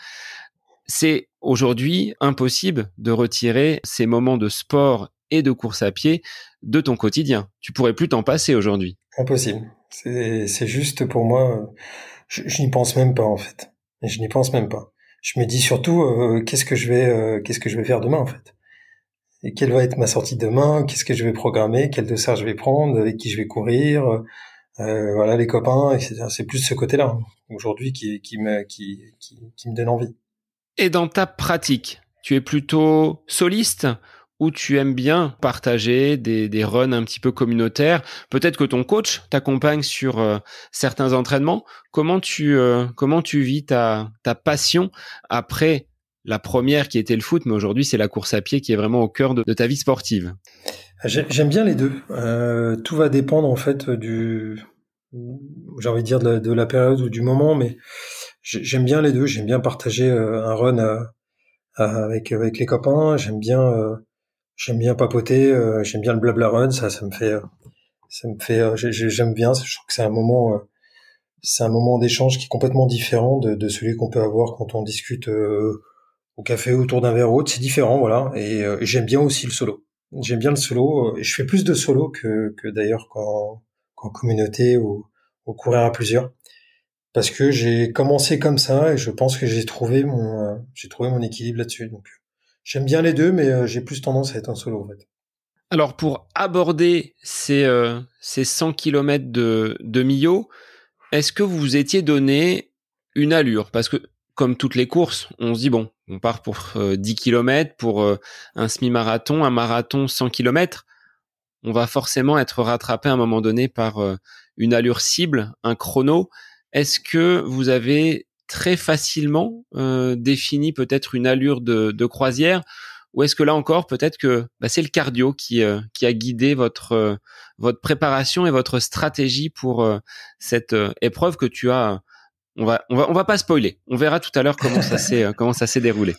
C'est aujourd'hui impossible de retirer ces moments de sport et de course à pied de ton quotidien. Tu pourrais plus t'en passer aujourd'hui. Impossible. C'est juste pour moi, je n'y pense même pas en fait. Et je n'y pense même pas. Je me dis surtout qu'est-ce que je vais faire demain en fait. Et quelle va être ma sortie demain, qu'est-ce que je vais programmer, quel dossard je vais prendre, avec qui je vais courir, voilà les copains, etc. C'est plus ce côté-là hein, aujourd'hui qui me donne envie. Et dans ta pratique, tu es plutôt soliste ou tu aimes bien partager des runs un petit peu communautaires? Peut-être que ton coach t'accompagne sur certains entraînements. Comment tu vis ta passion après la première qui était le foot, mais aujourd'hui c'est la course à pied qui est vraiment au cœur de ta vie sportive? J'aime bien les deux. Tout va dépendre en fait j'ai envie de dire de la période ou du moment, mais j'aime bien les deux. J'aime bien partager un run avec les copains. J'aime bien papoter. J'aime bien le blabla run. J'aime bien. Je trouve que c'est un moment d'échange qui est complètement différent de celui qu'on peut avoir quand on discute au café autour d'un verre ou autre. C'est différent, voilà. Et j'aime bien aussi le solo. J'aime bien le solo. Et je fais plus de solo que d'ailleurs qu'en communauté ou courir à plusieurs. Parce que j'ai commencé comme ça et je pense que j'ai trouvé mon équilibre là-dessus. Donc, j'aime bien les deux, mais j'ai plus tendance à être en solo, en fait. Alors pour aborder ces 100 kilomètres de Millau, est-ce que vous vous étiez donné une allure? Parce que, comme toutes les courses, on se dit, bon, on part pour 10 kilomètres, pour un semi-marathon, un marathon 100 kilomètres. On va forcément être rattrapé à un moment donné par une allure cible, un chrono. Est-ce que vous avez très facilement défini peut-être une allure de croisière? Ou est-ce que là encore, peut-être que c'est le cardio qui a guidé votre préparation et votre stratégie pour cette épreuve que tu as. On va pas spoiler. On verra tout à l'heure comment ça s'est déroulé.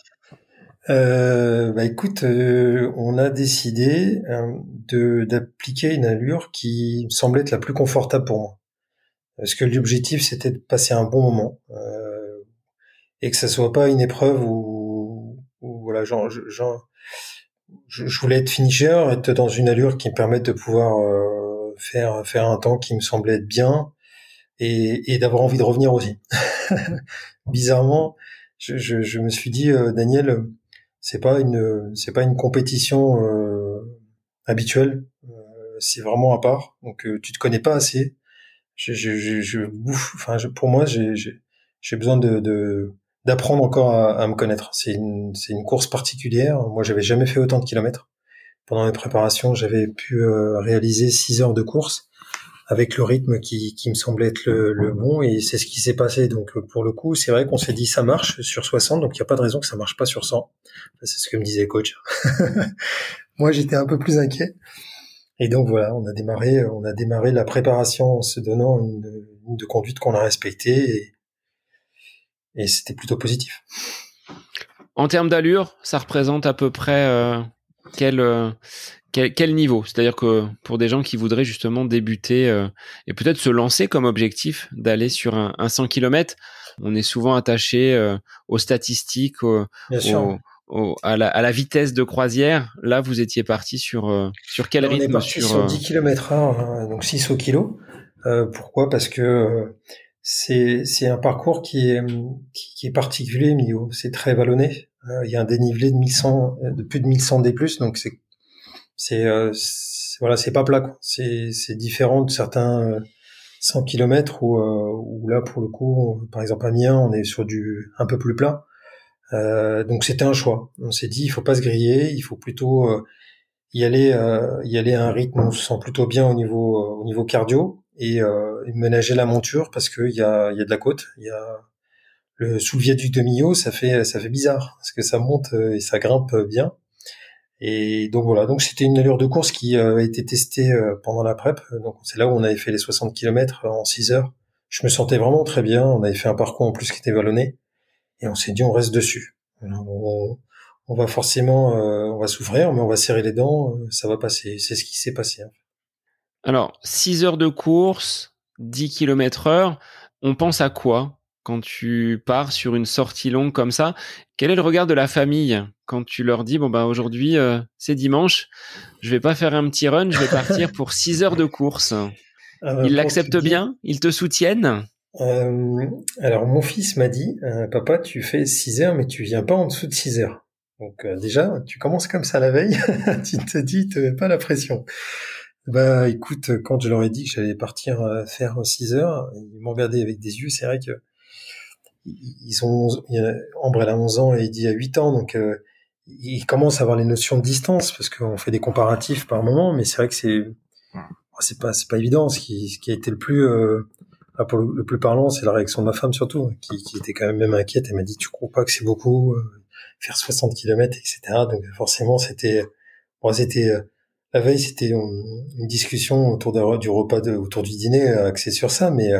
Écoute, on a décidé d'appliquer une allure qui me semblait être la plus confortable pour moi. Parce que l'objectif, c'était de passer un bon moment et que ça soit pas une épreuve où voilà, je voulais être finisher, être dans une allure qui me permette de pouvoir faire un temps qui me semblait être bien et d'avoir envie de revenir aussi. Bizarrement, je me suis dit, Daniel, c'est pas une compétition habituelle, c'est vraiment à part. Donc tu te connais pas assez. Je bouffe. Enfin, pour moi, j'ai besoin d'apprendre encore à me connaître. C'est une course particulière. Moi, j'avais jamais fait autant de kilomètres. Pendant mes préparations, j'avais pu réaliser 6 heures de course avec le rythme qui me semblait être le bon, et c'est ce qui s'est passé. Donc pour le coup, c'est vrai qu'on s'est dit ça marche sur 60, donc il n'y a pas de raison que ça marche pas sur 100. C'est ce que me disait le coach. Moi, j'étais un peu plus inquiet. Et donc voilà, on a démarré la préparation en se donnant une ligne de conduite qu'on a respectée, et c'était plutôt positif. En termes d'allure, ça représente à peu près quel niveau? C'est-à-dire que pour des gens qui voudraient justement débuter et peut-être se lancer comme objectif d'aller sur un 100 km, on est souvent attaché aux statistiques, Bien sûr. à la vitesse de croisière. Là, vous étiez parti sur quel Là, on est rythme parti sur 10 km/h, hein, donc 6 au kilo. Pourquoi? Parce que c'est un parcours qui est particulier, Millau. C'est très vallonné. Il y a un dénivelé de plus de 1100 D+, donc voilà, c'est pas plat, quoi. C'est différent de certains 100 km où là, pour le coup, par exemple à Amiens, on est sur du un peu plus plat. Donc c'était un choix. On s'est dit, il faut pas se griller, il faut plutôt y aller à un rythme où on se sent plutôt bien au niveau cardio, et ménager la monture, parce que il y a de la côte, il y a sous le viaduc de Millau, ça fait bizarre parce que ça monte et ça grimpe bien. Et donc voilà, donc c'était une allure de course qui a été testée pendant la prep. Donc c'est là où on avait fait les 60 km en 6 heures. Je me sentais vraiment très bien. On avait fait un parcours en plus qui était vallonné, et on s'est dit on reste dessus. Alors, on va forcément, on va souffrir, mais on va serrer les dents. Ça va passer. C'est ce qui s'est passé, hein. Alors, 6 heures de course, 10 km/h, on pense à quoi quand tu pars sur une sortie longue comme ça? Quel est le regard de la famille quand tu leur dis, bon ben aujourd'hui, c'est dimanche, je vais pas faire un petit run, je vais partir pour 6 heures de course. Ils Pour te l'acceptent dire, bien? Ils te soutiennent? alors mon fils m'a dit, papa, tu fais 6 heures, mais tu viens pas en dessous de 6 heures. Donc déjà, tu commences comme ça la veille, tu te dis, te mets pas la pression. Bah écoute, quand je leur ai dit que j'allais partir faire 6 heures, ils m'ont regardé avec des yeux. C'est vrai que Ambre, elle a 11 ans et Eddie a 8 ans, donc ils commencent à avoir les notions de distance, parce qu'on fait des comparatifs par moment, mais c'est vrai que c'est pas évident. Ce qui a été le plus pour le plus parlant, c'est la réaction de ma femme, surtout, qui était quand même inquiète. Elle m'a dit, tu crois pas que c'est beaucoup, faire 60 km, etc. Donc forcément, c'était la veille, c'était une discussion du repas, autour du dîner, axé sur ça, mais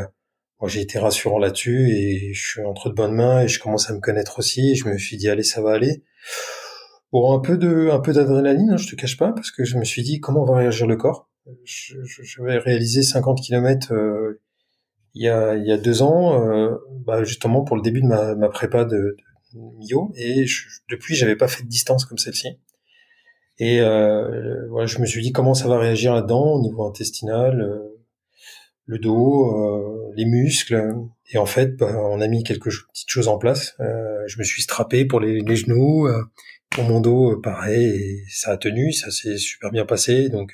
moi, j'ai été rassurant là-dessus, et je suis entre de bonnes mains, et je commence à me connaître aussi, et je me suis dit, allez, ça va aller. Bon, un peu d'adrénaline, hein, je te cache pas, parce que je me suis dit, comment va réagir le corps? Je vais réaliser 50 km il y a 2 ans, justement pour le début de ma prépa de Millau, et depuis, j'avais pas fait de distance comme celle-ci. Et voilà, je me suis dit comment ça va réagir là-dedans au niveau intestinal, le dos, les muscles. Et en fait, on a mis quelques petites choses en place. Je me suis strappé pour les genoux, pour mon dos, pareil, et ça a tenu, ça s'est super bien passé. Donc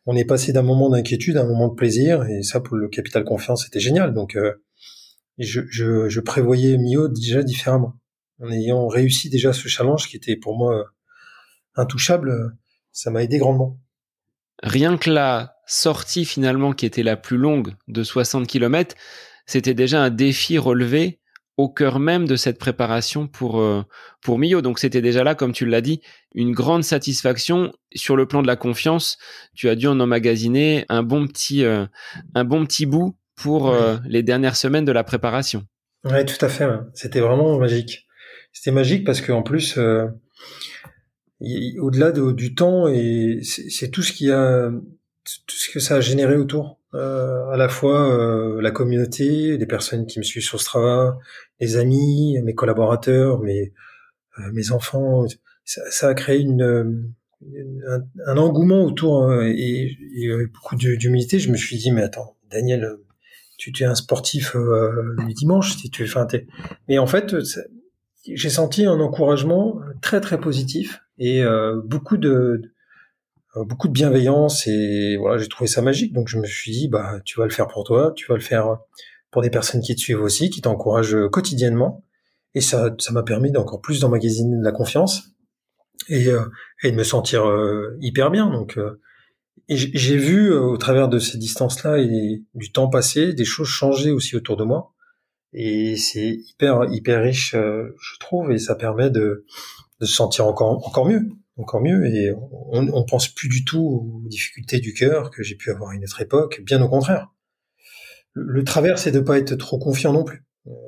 on est passé d'un moment d'inquiétude à un moment de plaisir, et ça, pour le capital confiance, c'était génial. Donc je prévoyais Millau déjà différemment, en ayant réussi déjà ce challenge qui était pour moi intouchable. Ça m'a aidé grandement. Rien que la sortie finalement qui était la plus longue de 60 km, c'était déjà un défi relevé au cœur même de cette préparation pour Millau. Donc c'était déjà là, comme tu l'as dit, une grande satisfaction. Sur le plan de la confiance, tu as dû en emmagasiner un bon petit bout pour les dernières semaines de la préparation. Ouais, tout à fait. Ouais. C'était vraiment magique. C'était magique parce qu'en plus, au-delà du temps, et c'est tout tout ce que ça a généré autour. À la fois la communauté, les personnes qui me suivent sur Strava, les amis, mes collaborateurs, mes enfants. Ça a créé un engouement autour, et beaucoup d'humilité. Je me suis dit, mais attends, Daniel, tu es un sportif du dimanche, si tu, enfin, mais en fait, j'ai senti un encouragement très très positif, et beaucoup de bienveillance, et voilà, j'ai trouvé ça magique. Donc je me suis dit, bah tu vas le faire pour toi, tu vas le faire pour des personnes qui te suivent aussi, qui t'encouragent quotidiennement, Et ça m'a permis d'encore plus d'emmagasiner de la confiance et de me sentir hyper bien. Donc et j'ai vu au travers de ces distances-là et du temps passé des choses changer aussi autour de moi. Et c'est hyper riche, je trouve, et ça permet de se sentir encore mieux. Et on pense plus du tout aux difficultés du cœur que j'ai pu avoir à une autre époque. Bien au contraire. Le travers, c'est de pas être trop confiant non plus.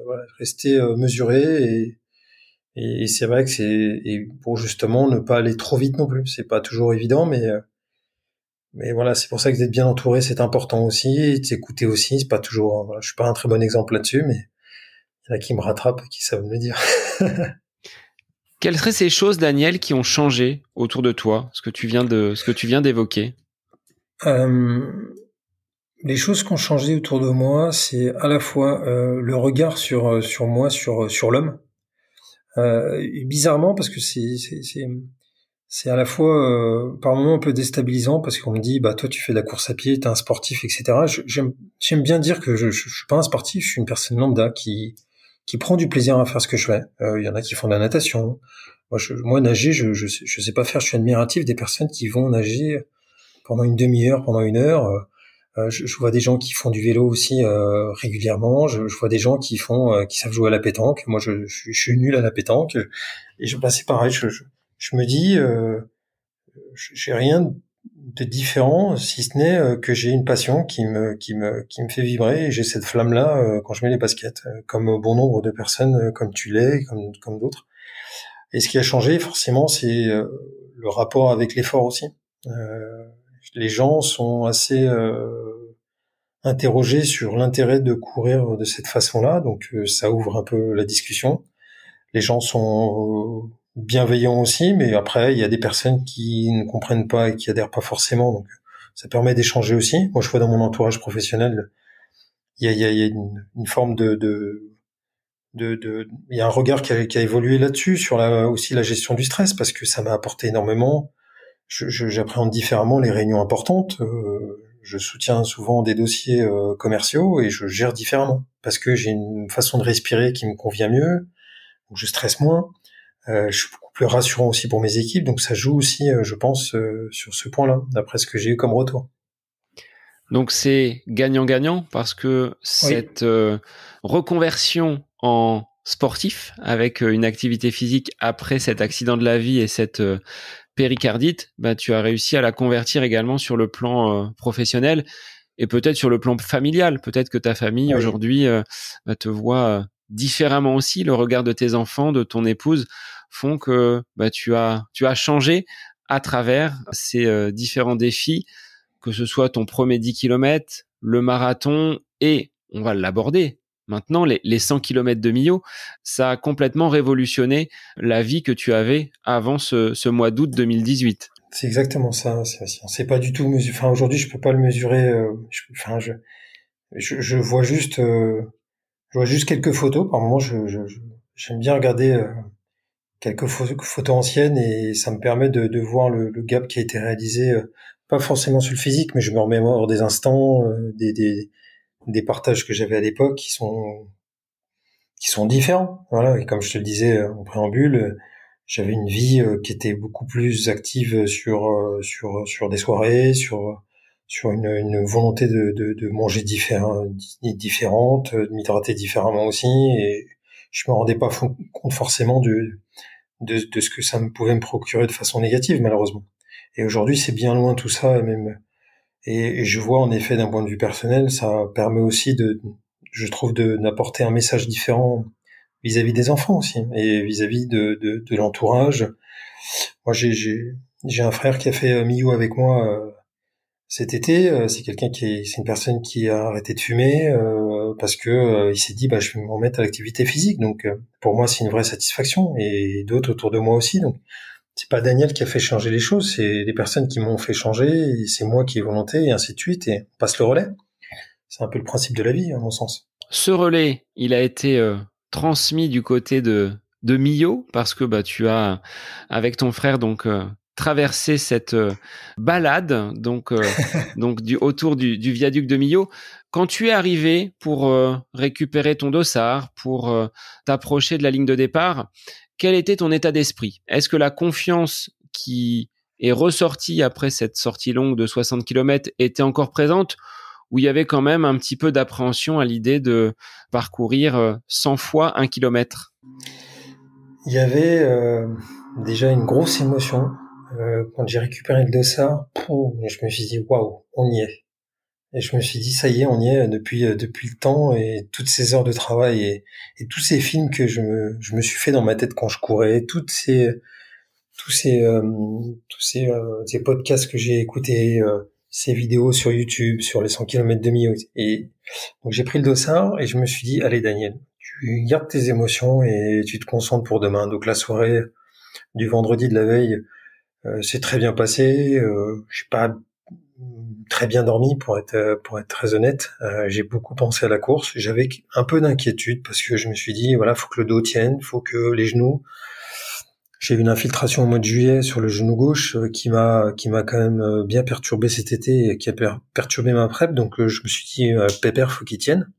Voilà, rester mesuré et c'est vrai que et pour justement ne pas aller trop vite non plus. C'est pas toujours évident, mais voilà, c'est pour ça que d'être bien entouré, c'est important aussi. Et de s'écouter aussi, c'est pas toujours. Voilà, je suis pas un très bon exemple là-dessus, mais il y en a qui me rattrapent et qui savent me le dire. Quelles seraient ces choses, Daniel, qui ont changé autour de toi, ce que tu viens d'évoquer? Les choses qui ont changé autour de moi, c'est à la fois le regard sur moi, sur l'homme. Bizarrement, parce que c'est à la fois par moments un peu déstabilisant, parce qu'on me dit bah toi tu fais de la course à pied, t'es un sportif, etc. J'aime bien dire que je suis pas un sportif, je suis une personne lambda qui prend du plaisir à faire ce que je fais. Il y en a qui font de la natation. Moi nager, je sais pas faire. Je suis admiratif des personnes qui vont nager pendant une demi-heure, pendant une heure. Je vois des gens qui font du vélo aussi régulièrement. Je vois des gens qui savent jouer à la pétanque. Moi, je suis nul à la pétanque. Et c'est pareil. Je me dis, j'ai rien de différent, si ce n'est que j'ai une passion qui me fait vibrer. Et j'ai cette flamme-là quand je mets les baskets, comme bon nombre de personnes, comme tu l'es, comme d'autres. Et ce qui a changé, forcément, c'est le rapport avec l'effort aussi. Les gens sont assez interrogés sur l'intérêt de courir de cette façon-là, donc ça ouvre un peu la discussion. Les gens sont bienveillants aussi, mais après il y a des personnes qui ne comprennent pas et qui adhèrent pas forcément, donc ça permet d'échanger aussi. Moi, je vois dans mon entourage professionnel, il y a une forme il y a un regard qui a évolué là-dessus sur aussi la gestion du stress, parce que ça m'a apporté énormément. J'appréhende différemment les réunions importantes. Je soutiens souvent des dossiers commerciaux et je gère différemment parce que j'ai une façon de respirer qui me convient mieux, où je stresse moins. Je suis beaucoup plus rassurant aussi pour mes équipes, donc ça joue aussi, je pense, sur ce point-là, d'après ce que j'ai eu comme retour. Donc c'est gagnant-gagnant parce que cette reconversion en sportif avec une activité physique après cet accident de la vie et cette péricardite, bah, tu as réussi à la convertir également sur le plan professionnel et peut-être sur le plan familial. Peut-être que ta famille aujourd'hui te voit différemment aussi. Le regard de tes enfants, de ton épouse font que tu as changé à travers ces différents défis, que ce soit ton premier 10 km, le marathon et, on va l'aborder maintenant, les 100 km de Millau. Ça a complètement révolutionné la vie que tu avais avant ce mois d'août 2018. C'est exactement ça, Sébastien. C'est pas du tout mesuré. Enfin, aujourd'hui, je peux pas le mesurer. Je vois juste, quelques photos. Par moment, j'aime bien regarder quelques photos anciennes et ça me permet de voir le gap qui a été réalisé. Pas forcément sur le physique, mais je me remémore des instants, des partages que j'avais à l'époque qui sont différents. Voilà. Et comme je te le disais en préambule, j'avais une vie qui était beaucoup plus active sur des soirées, sur une volonté de manger différente, de m'hydrater différemment aussi, et je me rendais pas compte forcément de ce que ça pouvait me procurer de façon négative, malheureusement. Et aujourd'hui, c'est bien loin tout ça, et je vois en effet d'un point de vue personnel, ça permet aussi je trouve d'apporter un message différent vis-à-vis des enfants aussi, et vis-à-vis de l'entourage. Moi, j'ai un frère qui a fait Millau avec moi cet été. C'est c'est une personne qui a arrêté de fumer parce que il s'est dit je vais me remettre à l'activité physique. Donc pour moi, c'est une vraie satisfaction, et d'autres autour de moi aussi. Donc c'est pas Daniel qui a fait changer les choses, c'est des personnes qui m'ont fait changer, et c'est moi qui ai volonté, et ainsi de suite, et on passe le relais. C'est un peu le principe de la vie, à mon sens. Ce relais, il a été transmis du côté de Millau, parce que tu as, avec ton frère, donc traversé cette balade, donc autour du viaduc de Millau. Quand tu es arrivé pour récupérer ton dossard, pour t'approcher de la ligne de départ, quel était ton état d'esprit? Est-ce que la confiance qui est ressortie après cette sortie longue de 60 km était encore présente, ou il y avait quand même un petit peu d'appréhension à l'idée de parcourir 100 fois 1 kilomètre? Il y avait déjà une grosse émotion. Quand j'ai récupéré le dossard, je me suis dit waouh, on y est. Et je me suis dit ça y est, on y est depuis le temps et toutes ces heures de travail et tous ces films que je me suis fait dans ma tête quand je courais, ces podcasts que j'ai écoutés, ces vidéos sur YouTube sur les 100 km de Millau. Et donc j'ai pris le dossard et je me suis dit allez Daniel, tu gardes tes émotions et tu te concentres pour demain. Donc la soirée du vendredi de la veille s'est très bien passée. J'ai pas très bien dormi pour être très honnête. J'ai beaucoup pensé à la course. J'avais un peu d'inquiétude parce que je me suis dit voilà, faut que le dos tienne, faut que les genoux. J'ai eu une infiltration au mois de juillet sur le genou gauche qui m'a quand même bien perturbé cet été et qui a perturbé ma prep. Donc je me suis dit pépère, faut qu'il tienne.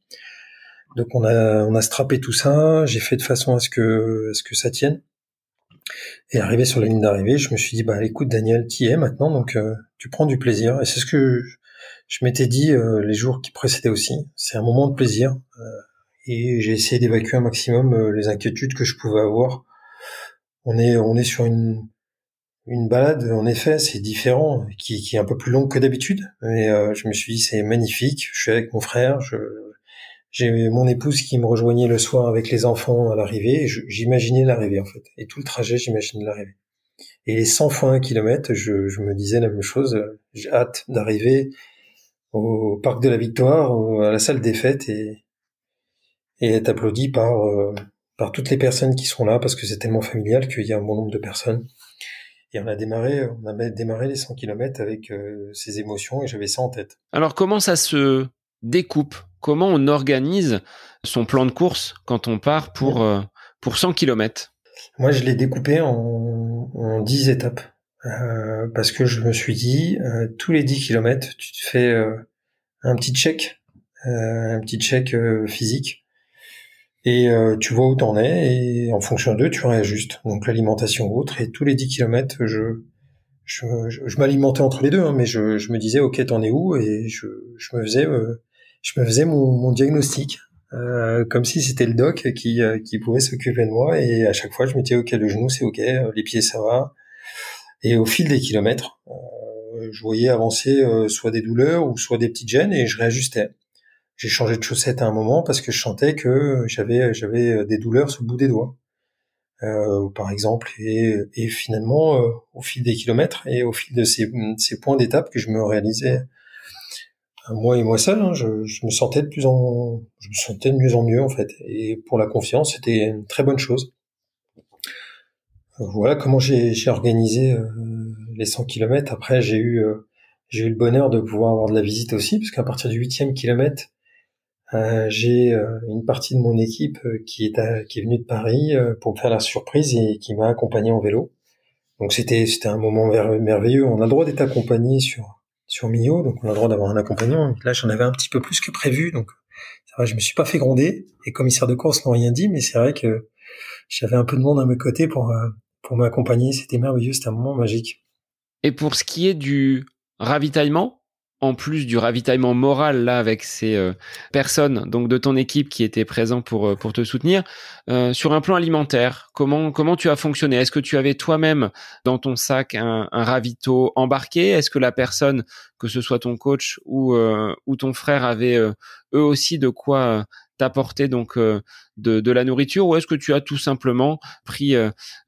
Donc on a strappé tout ça. J'ai fait de façon à ce que ça tienne. Et arrivé sur la ligne d'arrivée, je me suis dit bah écoute Daniel, t'y es maintenant, donc tu prends du plaisir. Et c'est ce que je m'étais dit les jours qui précédaient aussi. C'est un moment de plaisir et j'ai essayé d'évacuer un maximum les inquiétudes que je pouvais avoir. On est sur une balade, en effet, c'est différent, qui est un peu plus longue que d'habitude. Mais je me suis dit c'est magnifique. Je suis avec mon frère, j'ai mon épouse qui me rejoignait le soir avec les enfants à l'arrivée. J'imaginais l'arrivée, en fait. Et tout le trajet, j'imaginais l'arrivée. Et les 100 fois 1 kilomètre, je me disais la même chose. J'ai hâte d'arriver au Parc de la Victoire, à la salle des fêtes et être applaudi par toutes les personnes qui sont là parce que c'est tellement familial qu'il y a un bon nombre de personnes. Et on a démarré les 100 kilomètres avec ces émotions et j'avais ça en tête. Alors, comment ça se découpe? Comment on organise son plan de course quand on part pour 100 km? Moi, je l'ai découpé en 10 étapes. Parce que je me suis dit, tous les 10 kilomètres, tu te fais un petit check physique. Et tu vois où t'en es, et en fonction d'eux, tu réajustes. Donc l'alimentation ou autre, et tous les 10 kilomètres, je m'alimentais entre les deux, hein, mais je me disais, ok, t'en es où? Et je me faisais mon diagnostic. Comme si c'était le doc qui pouvait s'occuper de moi, et à chaque fois je me disais ok, le genou c'est ok, les pieds ça va, et au fil des kilomètres je voyais avancer soit des douleurs ou soit des petites gênes et je réajustais. J'ai changé de chaussette à un moment parce que je sentais que j'avais des douleurs sur le bout des doigts par exemple, et finalement au fil des kilomètres et au fil de ces points d'étape que je me réalisais moi et moi seul, hein, je me sentais de mieux en mieux en fait. Et pour la confiance, c'était une très bonne chose. Voilà comment j'ai organisé les 100 kilomètres. Après, j'ai eu le bonheur de pouvoir avoir de la visite aussi, parce qu'à partir du 8e kilomètre, j'ai une partie de mon équipe qui est venue de Paris pour me faire la surprise et qui m'a accompagné en vélo. Donc c'était un moment merveilleux. On a le droit d'être accompagné sur Millau, donc on a le droit d'avoir un accompagnant. Là, j'en avais un petit peu plus que prévu, donc ça va, je me suis pas fait gronder. Les commissaires de course n'ont rien dit, mais c'est vrai que j'avais un peu de monde à mes côtés pour m'accompagner. C'était merveilleux, c'était un moment magique. Et pour ce qui est du ravitaillement, en plus du ravitaillement moral là avec ces personnes donc de ton équipe qui étaient présents pour te soutenir, sur un plan alimentaire, comment tu as fonctionné? Est-ce que tu avais toi-même dans ton sac un ravito embarqué? Est-ce que la personne, que ce soit ton coach ou ton frère, avait eux aussi de quoi t'apporter donc de la nourriture, ou est-ce que tu as tout simplement pris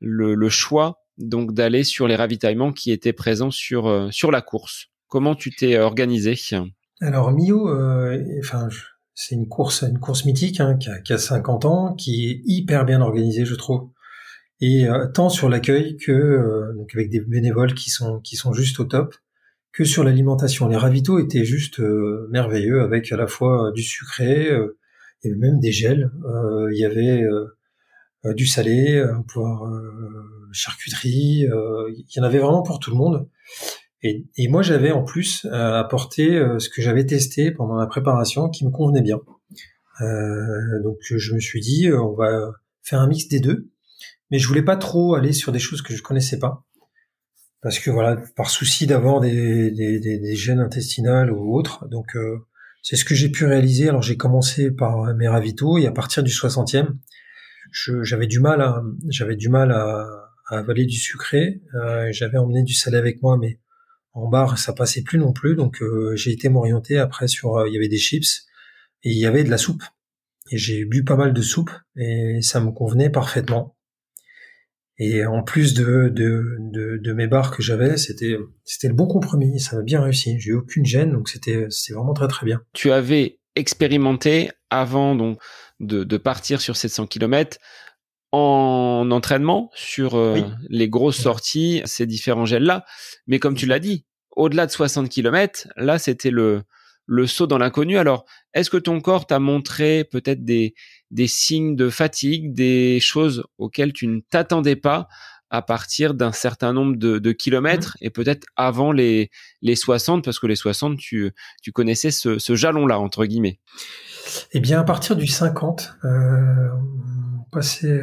le choix donc d'aller sur les ravitaillements qui étaient présents sur la course? Comment tu t'es organisé? Alors Millau, c'est une course mythique hein, qui a 50 ans, qui est hyper bien organisée, je trouve. Et tant sur l'accueil que donc avec des bénévoles qui sont juste au top, que sur l'alimentation. Les ravitaux étaient juste merveilleux, avec à la fois du sucré, il y avait même des gels, il y avait du salé, charcuterie, il y en avait vraiment pour tout le monde. Et moi, j'avais en plus apporté ce que j'avais testé pendant la préparation qui me convenait bien. Donc je me suis dit, on va faire un mix des deux. Mais je voulais pas trop aller sur des choses que je connaissais pas. Parce que voilà, par souci d'avoir des gènes intestinales ou autres. Donc c'est ce que j'ai pu réaliser. Alors j'ai commencé par mes ravitaux et à partir du 60e, j'avais du mal à avaler du sucré. J'avais emmené du salé avec moi, mais en bar ça passait plus non plus. Donc j'ai été m'orienter après sur, il y avait des chips et il y avait de la soupe. Et j'ai bu pas mal de soupe et ça me convenait parfaitement. Et en plus de mes bars que j'avais, c'était le bon compromis. Ça m'a bien réussi. J'ai eu aucune gêne, donc c'est vraiment très très bien. Tu avais expérimenté avant donc de partir sur 700 km en entraînement sur Oui. les grosses sorties, ces différents gels-là. Mais comme tu l'as dit, au-delà de 60 km, là, c'était le saut dans l'inconnu. Alors, est-ce que ton corps t'a montré peut-être des signes de fatigue, des choses auxquelles tu ne t'attendais pas à partir d'un certain nombre de kilomètres et peut-être avant les 60, parce que les 60, tu connaissais ce jalon-là, entre guillemets. Eh bien, à partir du 50, on passait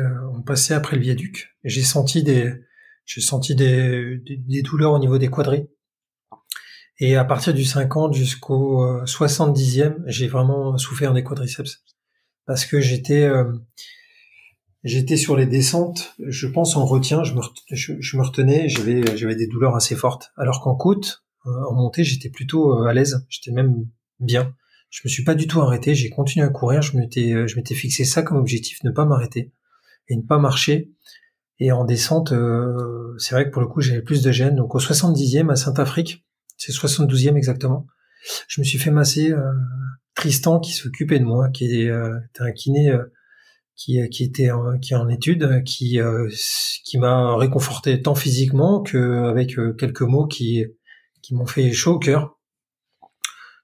après le viaduc. J'ai senti des douleurs au niveau des quadris. Et à partir du 50 jusqu'au 70e, j'ai vraiment souffert des quadriceps. Parce que j'étais sur les descentes, je pense en retien, je me retenais, j'avais des douleurs assez fortes. Alors qu'en côte, en montée, j'étais plutôt à l'aise, j'étais même bien. Je me suis pas du tout arrêté, j'ai continué à courir, je m'étais fixé ça comme objectif, ne pas m'arrêter et ne pas marcher. Et en descente, c'est vrai que pour le coup, j'avais plus de gêne. Donc au 70e à Saint-Afrique, c'est 72e exactement, je me suis fait masser Tristan qui s'occupait de moi, qui était un kiné qui est en étude, qui m'a réconforté tant physiquement que avec quelques mots qui m'ont fait chaud au cœur.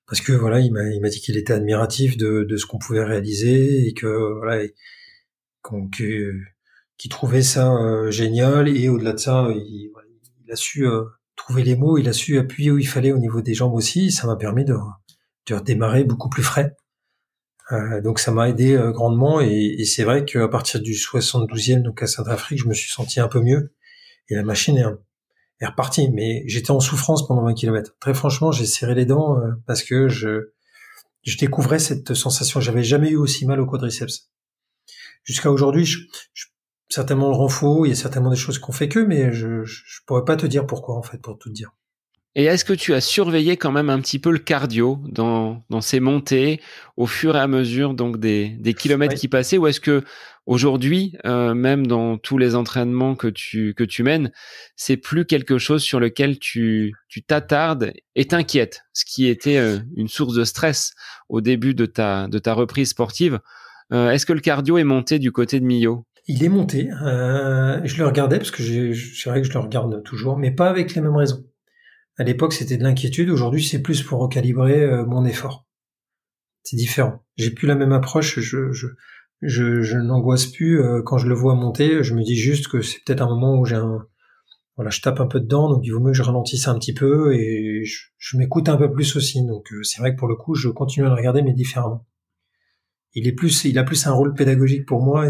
Parce que voilà, il m'a dit qu'il était admiratif de ce qu'on pouvait réaliser et que voilà, qu'il trouvait ça génial, et au-delà de ça, il a su trouver les mots, il a su appuyer où il fallait au niveau des jambes aussi. Ça m'a permis de redémarrer beaucoup plus frais. Donc ça m'a aidé grandement, et c'est vrai qu'à partir du 72e, donc à Saint-Afrique, je me suis senti un peu mieux et la machine est repartie. Mais j'étais en souffrance pendant 20 km. Très franchement, j'ai serré les dents parce que je découvrais cette sensation. J'avais jamais eu aussi mal au quadriceps. Jusqu'à aujourd'hui, certainement le rend faux, il y a certainement des choses qu'on fait que, mais je pourrais pas te dire pourquoi, en fait, pour tout te dire. Et est-ce que tu as surveillé quand même un petit peu le cardio dans ces montées au fur et à mesure donc des kilomètres qui passaient, ou est-ce que aujourd'hui, même dans tous les entraînements que tu mènes, c'est plus quelque chose sur lequel tu t'attardes et t'inquiètes, ce qui était une source de stress au début de ta reprise sportive? Est-ce que le cardio est monté du côté de Millau? Il est monté. Je le regardais parce que c'est vrai que je le regarde toujours, mais pas avec les mêmes raisons. À l'époque, c'était de l'inquiétude. Aujourd'hui, c'est plus pour recalibrer mon effort. C'est différent. J'ai plus la même approche. Je n'angoisse plus quand je le vois monter. Je me dis juste que c'est peut-être un moment où je tape un peu dedans, donc il vaut mieux que je ralentisse un petit peu, et je m'écoute un peu plus aussi. Donc c'est vrai que pour le coup, je continue à le regarder, mais différemment. Il a plus un rôle pédagogique pour moi,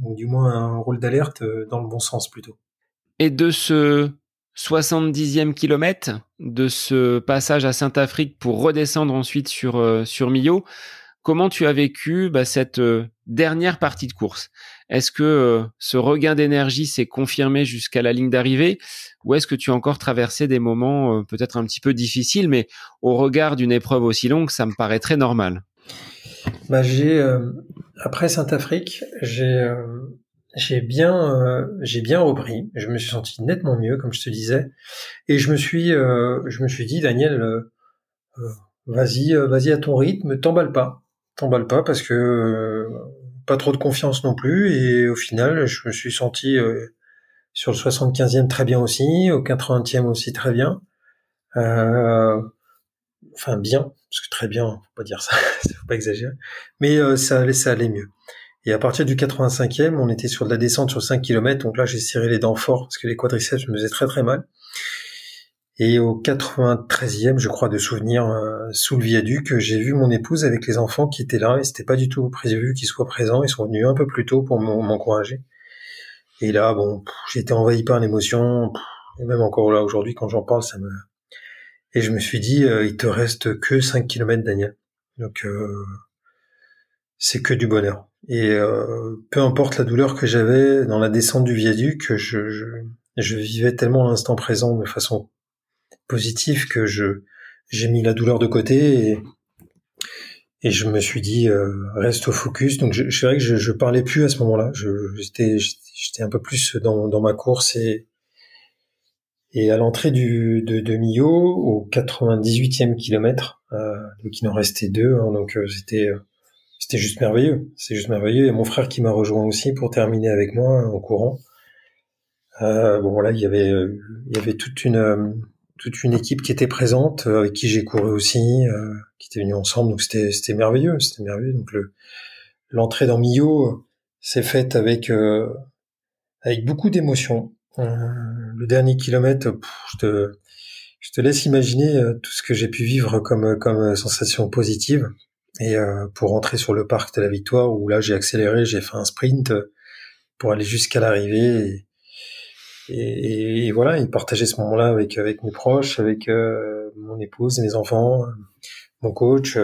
ou du moins un rôle d'alerte dans le bon sens plutôt. Et de ce 70e kilomètre, de ce passage à Saint-Afrique pour redescendre ensuite sur Millau, comment tu as vécu cette dernière partie de course? Est-ce que ce regain d'énergie s'est confirmé jusqu'à la ligne d'arrivée, ou est-ce que tu as encore traversé des moments peut-être un petit peu difficiles, mais au regard d'une épreuve aussi longue, ça me paraît très normal? Après Saint-Afrique, j'ai bien repris. Je me suis senti nettement mieux, comme je te disais, et je me suis dit, Daniel, vas-y à ton rythme, t'emballe pas, parce que pas trop de confiance non plus. Et au final, je me suis senti sur le 75e très bien aussi, au 80e aussi très bien. Enfin bien, parce que très bien, faut pas dire ça, faut pas exagérer. Mais ça allait mieux. Et à partir du 85e, on était sur de la descente sur 5 km, donc là j'ai serré les dents fort parce que les quadriceps me faisaient très très mal. Et au 93e, je crois, de souvenir, sous le viaduc, j'ai vu mon épouse avec les enfants qui étaient là, et c'était pas du tout prévu qu'ils soient présents. Ils sont venus un peu plus tôt pour m'encourager. Et là, bon, j'ai été envahi par l'émotion, et même encore là aujourd'hui, quand j'en parle, et je me suis dit, il te reste que 5 kilomètres, Daniel. Donc, c'est que du bonheur. Et peu importe la douleur que j'avais dans la descente du viaduc, je vivais tellement l'instant présent de façon positive que j'ai mis la douleur de côté et je me suis dit reste au focus. Donc c'est vrai que je parlais plus à ce moment-là. J'étais un peu plus dans ma course et à l'entrée de Millau, au 98e kilomètre, donc il en restait 2, hein, donc c'était juste merveilleux. C'est juste merveilleux. Et mon frère qui m'a rejoint aussi pour terminer avec moi en courant. Bon là, il y avait toute une équipe qui était présente, avec qui j'ai couru aussi, qui était venue ensemble. Donc c'était merveilleux. Donc l'entrée dans Millau s'est faite avec beaucoup d'émotions. Le dernier kilomètre, je te laisse imaginer tout ce que j'ai pu vivre comme sensation positive. Et pour rentrer sur le parc de la Victoire, où là j'ai accéléré, j'ai fait un sprint pour aller jusqu'à l'arrivée. Et voilà, et partager ce moment-là avec mes proches, avec mon épouse, mes enfants, mon coach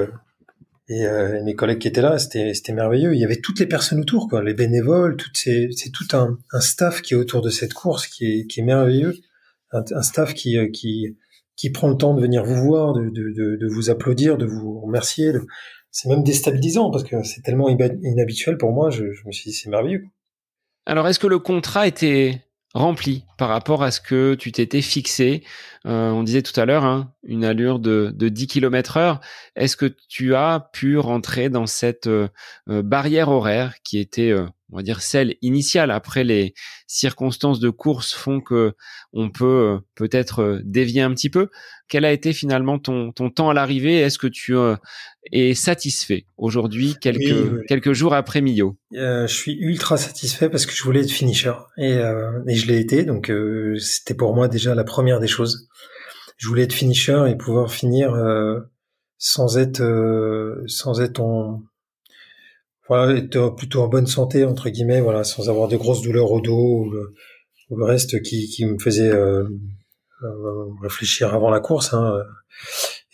et mes collègues qui étaient là, c'était merveilleux. Il y avait toutes les personnes autour, quoi, les bénévoles, c'est tout un staff qui est autour de cette course qui est merveilleux, un staff qui prend le temps de venir vous voir, de vous applaudir, de vous remercier. C'est même déstabilisant parce que c'est tellement inhabituel pour moi. Je me suis dit c'est merveilleux. Alors, est-ce que le contrat était rempli par rapport à ce que tu t'étais fixé? On disait tout à l'heure, hein, une allure de 10 km/h. Est-ce que tu as pu rentrer dans cette barrière horaire qui était, on va dire, celle initiale? Après, les circonstances de course font que on peut peut-être dévier un petit peu. Quel a été finalement ton temps à l'arrivée? Est-ce que tu es satisfait aujourd'hui, Oui. quelques jours après Millau? Je suis ultra satisfait parce que je voulais être finisher et je l'ai été, donc c'était pour moi déjà la première des choses. Je voulais être finisher et pouvoir finir sans être être plutôt en bonne santé entre guillemets, voilà, sans avoir de grosses douleurs au dos ou le reste qui me faisait réfléchir avant la course, hein.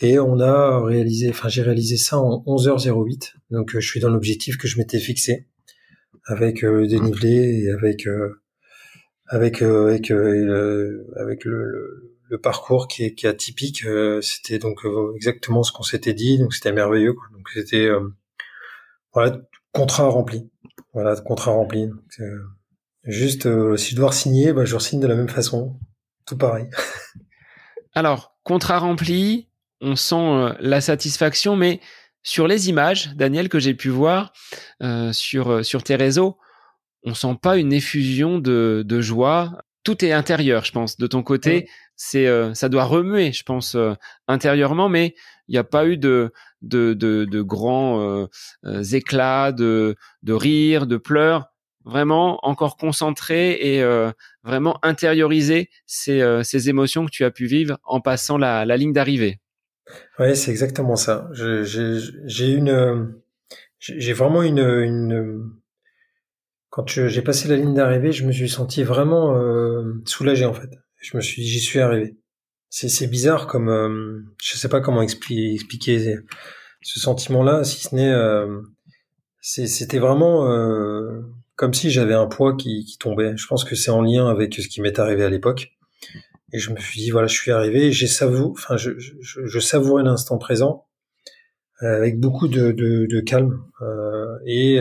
Et j'ai réalisé ça en 11h08, donc je suis dans l'objectif que je m'étais fixé, avec le dénivelé et avec le parcours qui est atypique. C'était donc exactement ce qu'on s'était dit, donc c'était merveilleux, quoi. Donc c'était voilà, contrat rempli. Voilà, contrat rempli. Donc, juste si je dois signer, je re-signe de la même façon, tout pareil. Alors, contrat rempli, on sent la satisfaction, mais sur les images, Daniel, que j'ai pu voir sur tes réseaux, on sent pas une effusion de joie. Tout est intérieur, je pense. De ton côté, ça doit remuer, je pense, intérieurement, mais il n'y a pas eu de grands éclats, de rires, de pleurs. Vraiment encore concentré et vraiment intérioriser ces émotions que tu as pu vivre en passant la ligne d'arrivée. Ouais, c'est exactement ça. J'ai vraiment quand j'ai passé la ligne d'arrivée, je me suis senti vraiment soulagé en fait. Je me suis dit, j'y suis arrivé. C'est bizarre comme je sais pas comment expliquer ce sentiment-là, si ce n'est c'était vraiment comme si j'avais un poids qui tombait. Je pense que c'est en lien avec ce qui m'est arrivé à l'époque. Et je me suis dit voilà, je suis arrivé. Je savourais l'instant présent avec beaucoup de calme et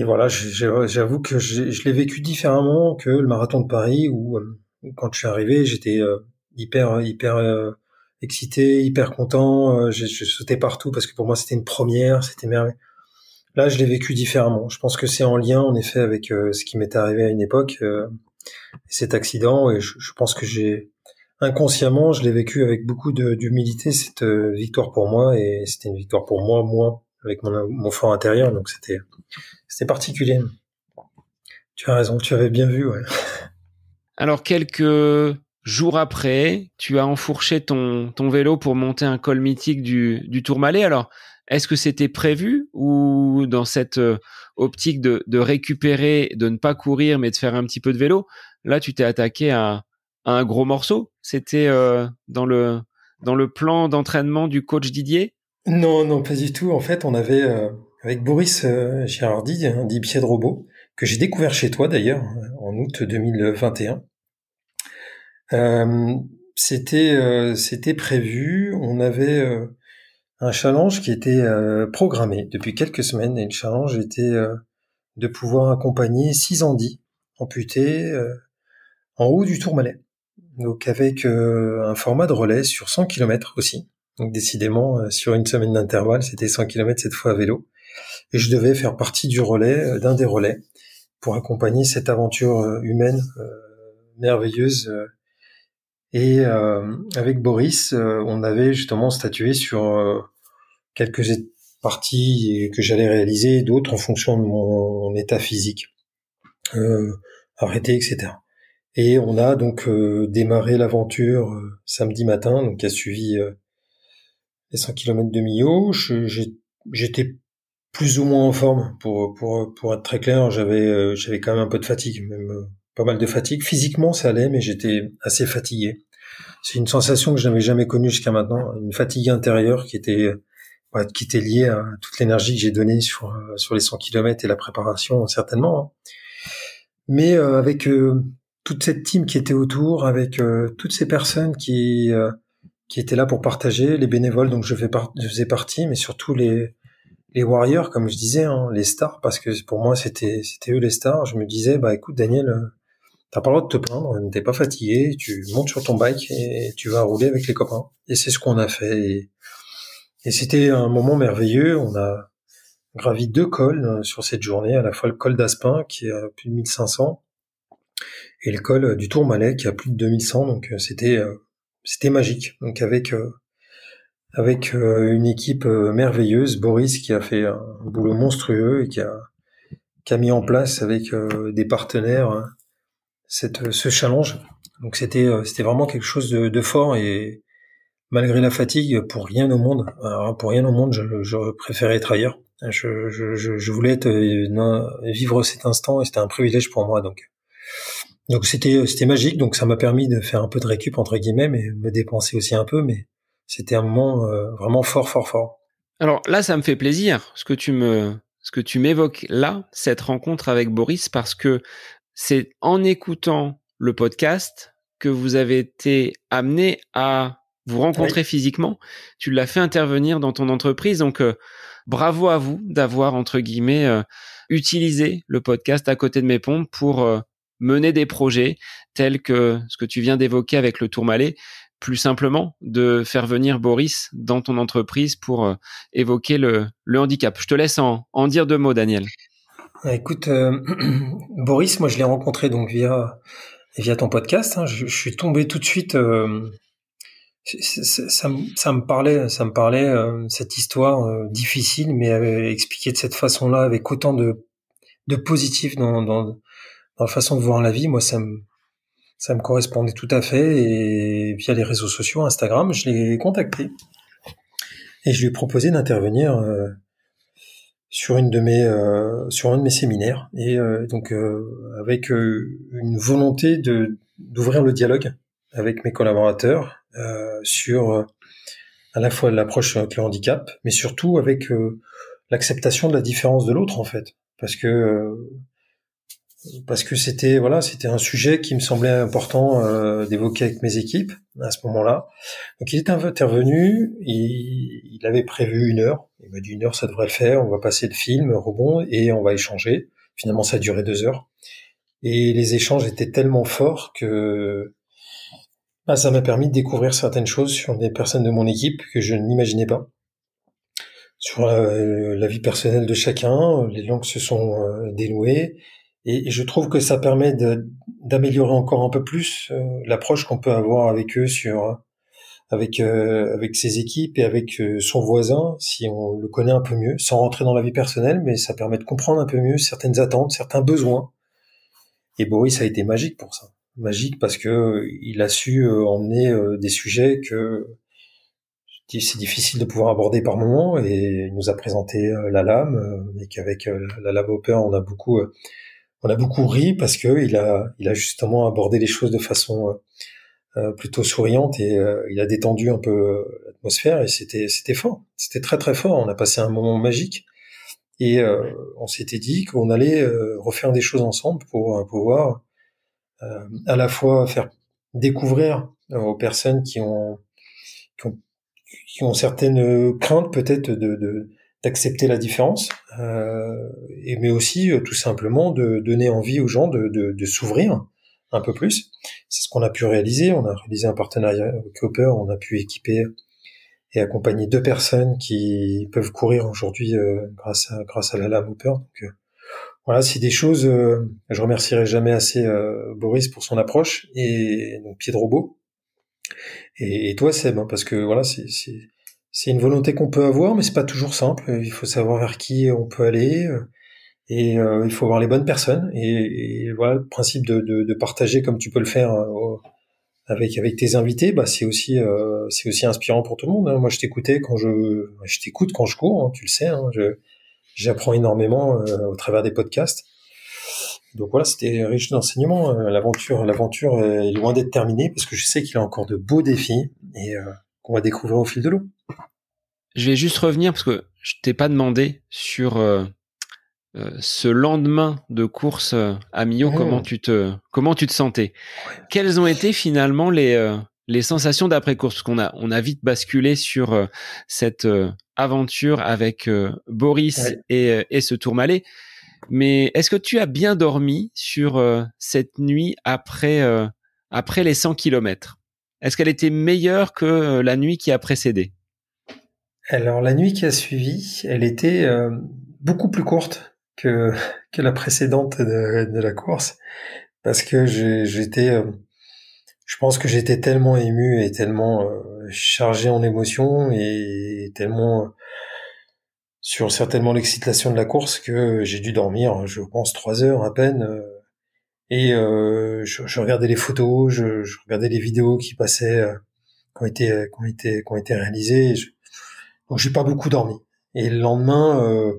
voilà, j'avoue que je l'ai vécu différemment que le marathon de Paris où quand je suis arrivé, j'étais hyper excité, hyper content, je sautais partout parce que pour moi c'était une première, c'était merveilleux. Là, je l'ai vécu différemment. Je pense que c'est en lien en effet avec ce qui m'était arrivé à une époque, cet accident, et je pense que inconsciemment, je l'ai vécu avec beaucoup d'humilité, cette victoire pour moi, et c'était une victoire pour moi, avec mon fort intérieur, donc c'était particulier. Tu as raison, tu avais bien vu, ouais. Alors, quelques jour après, tu as enfourché ton vélo pour monter un col mythique du Tourmalet. Alors, est-ce que c'était prévu ou dans cette optique de récupérer, de ne pas courir, mais de faire un petit peu de vélo, là, tu t'es attaqué à un gros morceau? C'était dans le plan d'entraînement du coach Didier? Non, non, pas du tout. En fait, on avait, avec Boris Girardi, dit Pied de Robot, que j'ai découvert chez toi d'ailleurs, en août 2021. C'était prévu. On avait un challenge qui était programmé depuis quelques semaines, et le challenge était de pouvoir accompagner 6 Andis amputés en haut du Tourmalet. Donc avec un format de relais sur 100 km aussi. Donc décidément, sur une semaine d'intervalle, c'était 100 km cette fois à vélo. Et je devais faire partie du relais, d'un des relais, pour accompagner cette aventure humaine merveilleuse. Et avec Boris, on avait justement statué sur quelques parties que j'allais réaliser, d'autres en fonction de mon état physique, arrêté, etc. Et on a donc démarré l'aventure samedi matin, donc qui a suivi les 100 km de Millau. J'étais plus ou moins en forme, pour être très clair. J'avais quand même un peu de fatigue, même pas mal de fatigue. Physiquement, ça allait, mais j'étais assez fatigué. C'est une sensation que je n'avais jamais connue jusqu'à maintenant, une fatigue intérieure qui était liée à toute l'énergie que j'ai donnée sur les 100 km et la préparation, certainement, hein. Mais avec toute cette team qui était autour, avec toutes ces personnes qui étaient là pour partager, les bénévoles dont je faisais partie, mais surtout les warriors, comme je disais, hein, les stars, parce que pour moi c'était eux les stars. Je me disais, bah écoute Daniel, t'as pas le droit de te plaindre, t'es pas fatigué, tu montes sur ton bike et tu vas rouler avec les copains. Et c'est ce qu'on a fait. Et c'était un moment merveilleux. On a gravi 2 cols sur cette journée, à la fois le col d'Aspin qui est à plus de 1500 et le col du Tourmalet qui a plus de 2100. Donc c'était magique. Donc avec une équipe merveilleuse, Boris qui a fait un boulot monstrueux et qui a mis en place avec des partenaires ce challenge. Donc c'était vraiment quelque chose de fort, et malgré la fatigue, pour rien au monde, je préférais être ailleurs. Je voulais vivre cet instant, et c'était un privilège pour moi. Donc c'était magique. Donc ça m'a permis de faire un peu de récup entre guillemets, mais me dépenser aussi un peu. Mais c'était un moment vraiment fort, fort, fort. Alors là, ça me fait plaisir ce que tu m'évoques là, cette rencontre avec Boris, parce que c'est en écoutant le podcast que vous avez été amené à vous rencontrer physiquement. Tu l'as fait intervenir dans ton entreprise, donc bravo à vous d'avoir, entre guillemets, utilisé le podcast à côté de mes pompes pour mener des projets tels que ce que tu viens d'évoquer avec le Tourmalet, plus simplement de faire venir Boris dans ton entreprise pour évoquer le handicap. Je te laisse en dire 2 mots, Daniel. Écoute, Boris, moi je l'ai rencontré donc via ton podcast, hein. Je suis tombé tout de suite. Ça me parlait cette histoire difficile, mais expliquée de cette façon-là, avec autant de positif dans la façon de voir la vie. Moi, ça me correspondait tout à fait. Et via les réseaux sociaux, Instagram, je l'ai contacté et je lui ai proposé d'intervenir sur un de mes séminaires, et donc avec une volonté d'ouvrir le dialogue avec mes collaborateurs sur à la fois l'approche avec le handicap, mais surtout avec l'acceptation de la différence de l'autre, en fait, parce que c'était un sujet qui me semblait important d'évoquer avec mes équipes à ce moment-là. Donc il est intervenu, il avait prévu 1 heure. Il m'a dit 1 heure, ça devrait le faire. On va passer le film, rebond, et on va échanger. Finalement, ça a duré 2 heures. Et les échanges étaient tellement forts que ça m'a permis de découvrir certaines choses sur des personnes de mon équipe que je n'imaginais pas. Sur la vie personnelle de chacun, les langues se sont dénouées. Et je trouve que ça permet d'améliorer encore un peu plus l'approche qu'on peut avoir avec eux avec ses équipes et avec son voisin, si on le connaît un peu mieux, sans rentrer dans la vie personnelle, mais ça permet de comprendre un peu mieux certaines attentes, certains besoins. Et Boris a été magique pour ça. magique parce que il a su emmener des sujets que c'est difficile de pouvoir aborder par moment, et il nous a présenté la lame, et qu'avec la lame Hopper on a beaucoup ri parce que il a justement abordé les choses de façon plutôt souriante, et il a détendu un peu l'atmosphère, et c'était fort, c'était très très fort. On a passé un moment magique, et on s'était dit qu'on allait refaire des choses ensemble pour pouvoir à la fois faire découvrir aux personnes qui ont qui ont certaines craintes peut-être d'accepter la différence, et mais aussi tout simplement de donner envie aux gens de s'ouvrir un peu plus. C'est ce qu'on a pu réaliser. On a réalisé un partenariat avec Hopper. On a pu équiper et accompagner 2 personnes qui peuvent courir aujourd'hui grâce à la lame Hopper. Donc voilà, c'est des choses. Je remercierai jamais assez Boris pour son approche, et donc pied de robot. Et toi, Seb, hein, parce que voilà, c'est une volonté qu'on peut avoir, mais c'est pas toujours simple. Il faut savoir vers qui on peut aller, et il faut avoir les bonnes personnes. Et voilà, le principe de partager comme tu peux le faire avec tes invités, bah c'est aussi inspirant pour tout le monde, hein. Moi, je t'écoute quand je cours, hein, tu le sais. Hein, j'apprends énormément au travers des podcasts. Donc voilà, c'était riche d'enseignements. L'aventure est loin d'être terminée, parce que je sais qu'il y a encore de beaux défis, et qu'on va découvrir au fil de l'eau. Je vais juste revenir parce que je t'ai pas demandé sur ce lendemain de course à Millau, comment tu te sentais. Ouais. Quelles ont été finalement les sensations d'après-course? Parce on a vite basculé sur cette aventure avec Boris et ce Tourmalet. Mais est-ce que tu as bien dormi sur cette nuit après les 100 kilomètres? Est-ce qu'elle était meilleure que la nuit qui a précédé? Alors la nuit qui a suivi, elle était beaucoup plus courte que la précédente de la course, parce que je pense que j'étais tellement ému et tellement chargé en émotions, et tellement sur certainement l'excitation de la course, que j'ai dû dormir, je pense, 3 heures à peine. Et je regardais les photos, je regardais les vidéos qui passaient, qui ont été réalisées. Donc j'ai pas beaucoup dormi. Et le lendemain,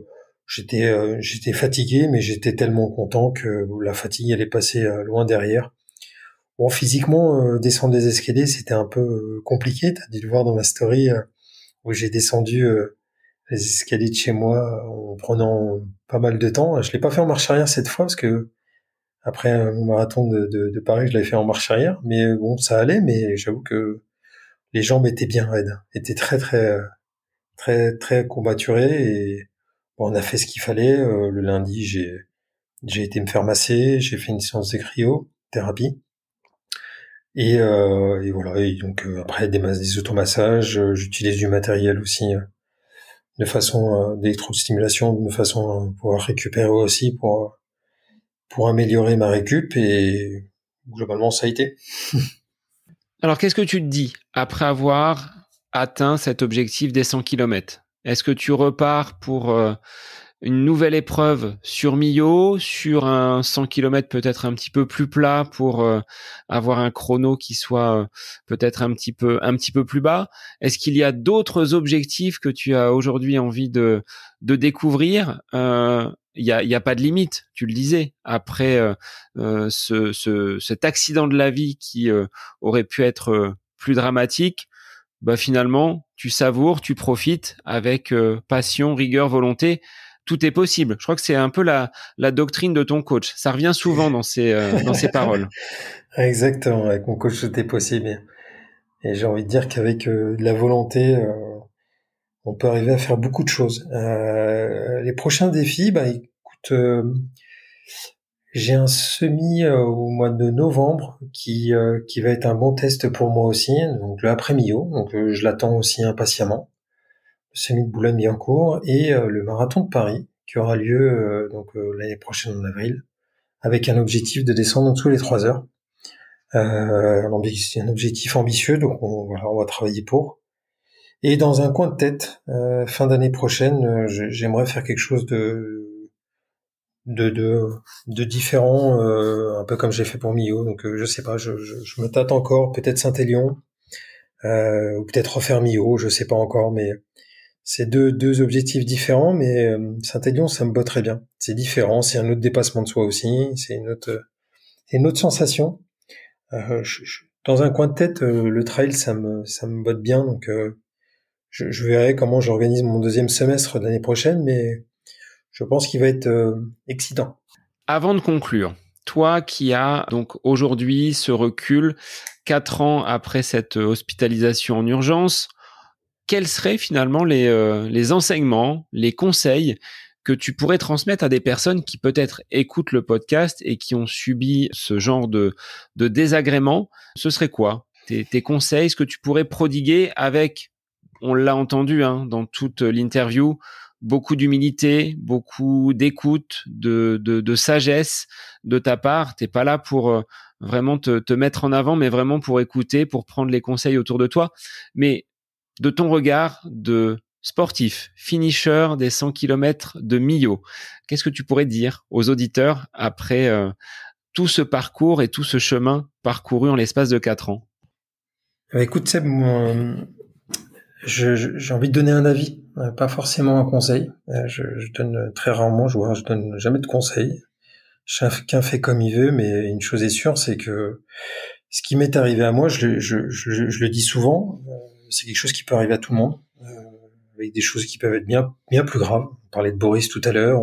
j'étais fatigué, mais j'étais tellement content que la fatigue allait passer loin derrière. Bon, physiquement, descendre les escaliers, c'était un peu compliqué. T'as dû le voir dans ma story, où j'ai descendu les escaliers de chez moi en prenant pas mal de temps. Je l'ai pas fait en marche arrière cette fois, parce que après mon marathon de Paris, je l'avais fait en marche arrière. Mais bon, ça allait, mais j'avoue que les jambes étaient bien raides, étaient très combaturées. Et bon, on a fait ce qu'il fallait. Le lundi, j'ai été me faire masser, j'ai fait une séance de cryothérapie. Et voilà. Et donc après des automassages, j'utilise du matériel aussi, de façon d'électrostimulation, de façon à pouvoir récupérer aussi pour améliorer ma récup, et globalement ça a été. Alors, qu'est-ce que tu te dis après avoir atteint cet objectif des 100 kilomètres? Est-ce que tu repars pour une nouvelle épreuve sur Millau, sur un 100 kilomètres peut-être un petit peu plus plat, pour avoir un chrono qui soit peut-être un petit peu plus bas? Est-ce qu'il y a d'autres objectifs que tu as aujourd'hui envie de découvrir? Il y a pas de limite, tu le disais, après cet accident de la vie qui aurait pu être plus dramatique. Bah finalement, tu savoures, tu profites avec passion, rigueur, volonté. Tout est possible. Je crois que c'est un peu la doctrine de ton coach. Ça revient souvent dans ses paroles. Exactement, avec mon coach tout est possible. Et j'ai envie de dire qu'avec de la volonté, on peut arriver à faire beaucoup de choses. Les prochains défis, bah écoute, j'ai un semi au mois de novembre qui va être un bon test pour moi aussi, donc le après-Millau, donc je l'attends aussi impatiemment. Le semi de Boulogne-Billancourt, et le marathon de Paris qui aura lieu l'année prochaine en avril, avec un objectif de descendre en dessous les 3 heures. Un objectif ambitieux, donc on va travailler pour. Et dans un coin de tête, fin d'année prochaine, j'aimerais faire quelque chose de différents, un peu comme j'ai fait pour Millau. Donc je sais pas, je me tâte encore, peut-être Saint-Élion, ou peut-être refaire Millau, je sais pas encore, mais c'est deux objectifs différents, mais Saint-Élion, ça me botterait bien. C'est différent, c'est un autre dépassement de soi aussi, c'est une autre sensation. Dans un coin de tête, le trail, ça me botte bien, donc je verrai comment j'organise mon deuxième semestre l'année prochaine, mais je pense qu'il va être excitant. Avant de conclure, toi qui as donc aujourd'hui ce recul, 4 ans après cette hospitalisation en urgence, quels seraient finalement les enseignements, les conseils que tu pourrais transmettre à des personnes qui peut-être écoutent le podcast et qui ont subi ce genre de désagrément? Ce serait quoi tes conseils, ce que tu pourrais prodiguer avec, on l'a entendu dans toute l'interview, beaucoup d'humilité, beaucoup d'écoute, de sagesse de ta part. T'es pas là pour vraiment te mettre en avant, mais vraiment pour écouter, pour prendre les conseils autour de toi. Mais de ton regard de sportif, finisher des 100 km de Millau, qu'est-ce que tu pourrais dire aux auditeurs après tout ce parcours et tout ce chemin parcouru en l'espace de 4 ans? Écoute Seb, j'ai envie de donner un avis, pas forcément un conseil. Je donne très rarement, je donne jamais de conseils. Chacun fait comme il veut, mais une chose est sûre, c'est que ce qui m'est arrivé à moi, je le dis souvent, c'est quelque chose qui peut arriver à tout le monde, avec des choses qui peuvent être bien plus graves. On parlait de Boris tout à l'heure,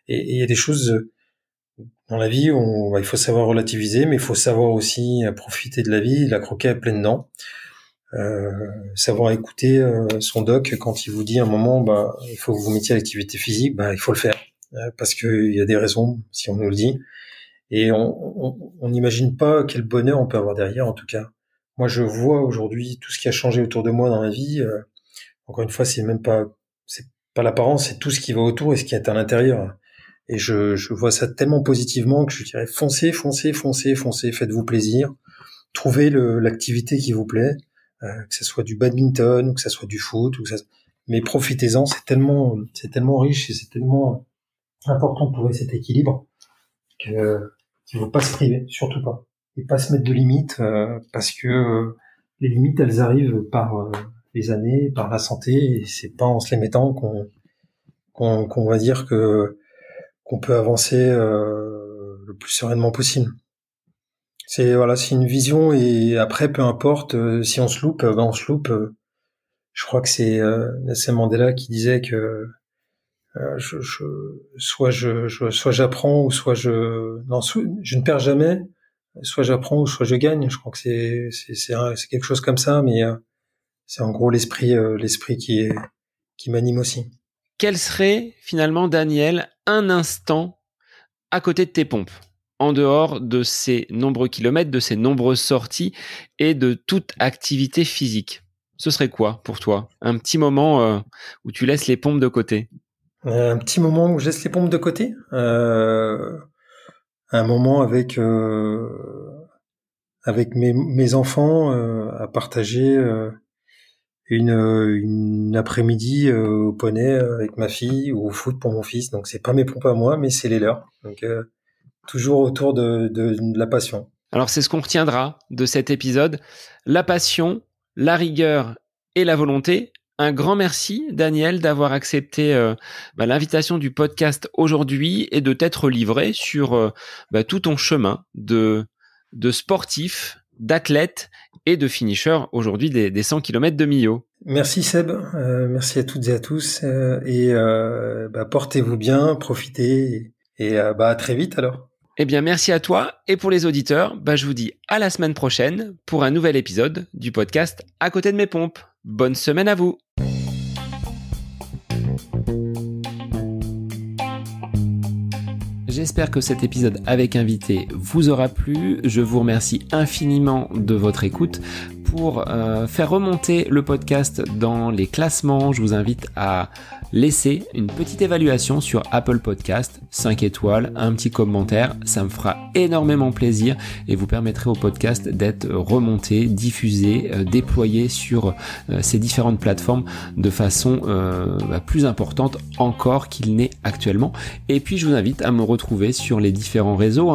et il y a des choses dans la vie où il faut savoir relativiser, mais il faut savoir aussi profiter de la vie, la croquer à pleines dents. Savoir écouter son doc quand il vous dit à un moment il faut que vous mettiez à l'activité physique, il faut le faire parce que il y a des raisons si on nous le dit, et on n'imagine pas quel bonheur on peut avoir derrière. En tout cas, moi je vois aujourd'hui tout ce qui a changé autour de moi dans ma vie. Encore une fois, c'est pas l'apparence, c'est tout ce qui va autour et ce qui est à l'intérieur. Et je vois ça tellement positivement que je dirais foncez, faites-vous plaisir, trouvez l'activité qui vous plaît. Que ça soit du badminton, ou que ça soit du foot, mais profitez-en, c'est tellement riche et c'est tellement important de trouver cet équilibre qu'il ne faut pas se priver, surtout pas, et pas se mettre de limites, parce que les limites elles arrivent par les années, par la santé, et c'est pas en se les mettant qu'on va dire qu'on peut avancer le plus sereinement possible. C'est une vision, et après peu importe si on se loupe, on se loupe. Je crois que c'est Nelson Mandela qui disait que soit j'apprends ou soit je ne perds jamais, soit j'apprends ou soit je gagne. Je crois que c'est quelque chose comme ça, mais c'est en gros l'esprit qui m'anime aussi. Quel serait finalement, Daniel, un instant à côté de tes pompes, en dehors de ces nombreux kilomètres, de ces nombreuses sorties et de toute activité physique? Ce serait quoi pour toi? Un petit moment où tu laisses les pompes de côté? Un petit moment où je laisse les pompes de côté, un moment avec mes enfants, à partager une après-midi au poney avec ma fille, ou au foot pour mon fils. Donc c'est pas mes pompes à moi, mais c'est les leurs. Donc toujours autour de la passion. Alors c'est ce qu'on retiendra de cet épisode: la passion, la rigueur et la volonté. Un grand merci, Daniel, d'avoir accepté l'invitation du podcast aujourd'hui et de t'être livré sur tout ton chemin de sportif, d'athlète et de finisher aujourd'hui des 100 km de Millau. Merci Seb, merci à toutes et à tous, et portez-vous bien, profitez, et à très vite alors. Eh bien, merci à toi, et pour les auditeurs, je vous dis à la semaine prochaine pour un nouvel épisode du podcast À côté de mes pompes. Bonne semaine à vous. J'espère que cet épisode avec invité vous aura plu. Je vous remercie infiniment de votre écoute. pour faire remonter le podcast dans les classements, je vous invite à laisser une petite évaluation sur Apple Podcast, 5 étoiles, un petit commentaire, ça me fera énormément plaisir et vous permettrez au podcast d'être remonté, diffusé, déployé sur ces différentes plateformes de façon plus importante encore qu'il n'est actuellement. Et puis je vous invite à me retrouver sur les différents réseaux,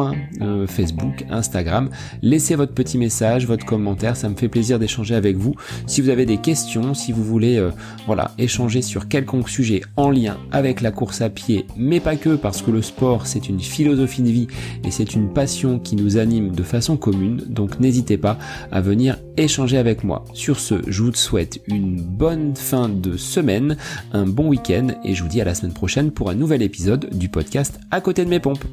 Facebook, Instagram. Laissez votre petit message, votre commentaire, ça me fait plaisir d'échanger avec vous. Si vous avez des questions, si vous voulez échanger sur quelconque sujet en lien avec la course à pied, mais pas que, parce que le sport c'est une philosophie de vie et c'est une passion qui nous anime de façon commune, donc n'hésitez pas à venir échanger avec moi. Sur ce, je vous souhaite une bonne fin de semaine, un bon week-end et je vous dis à la semaine prochaine pour un nouvel épisode du podcast À côté de mes pompes.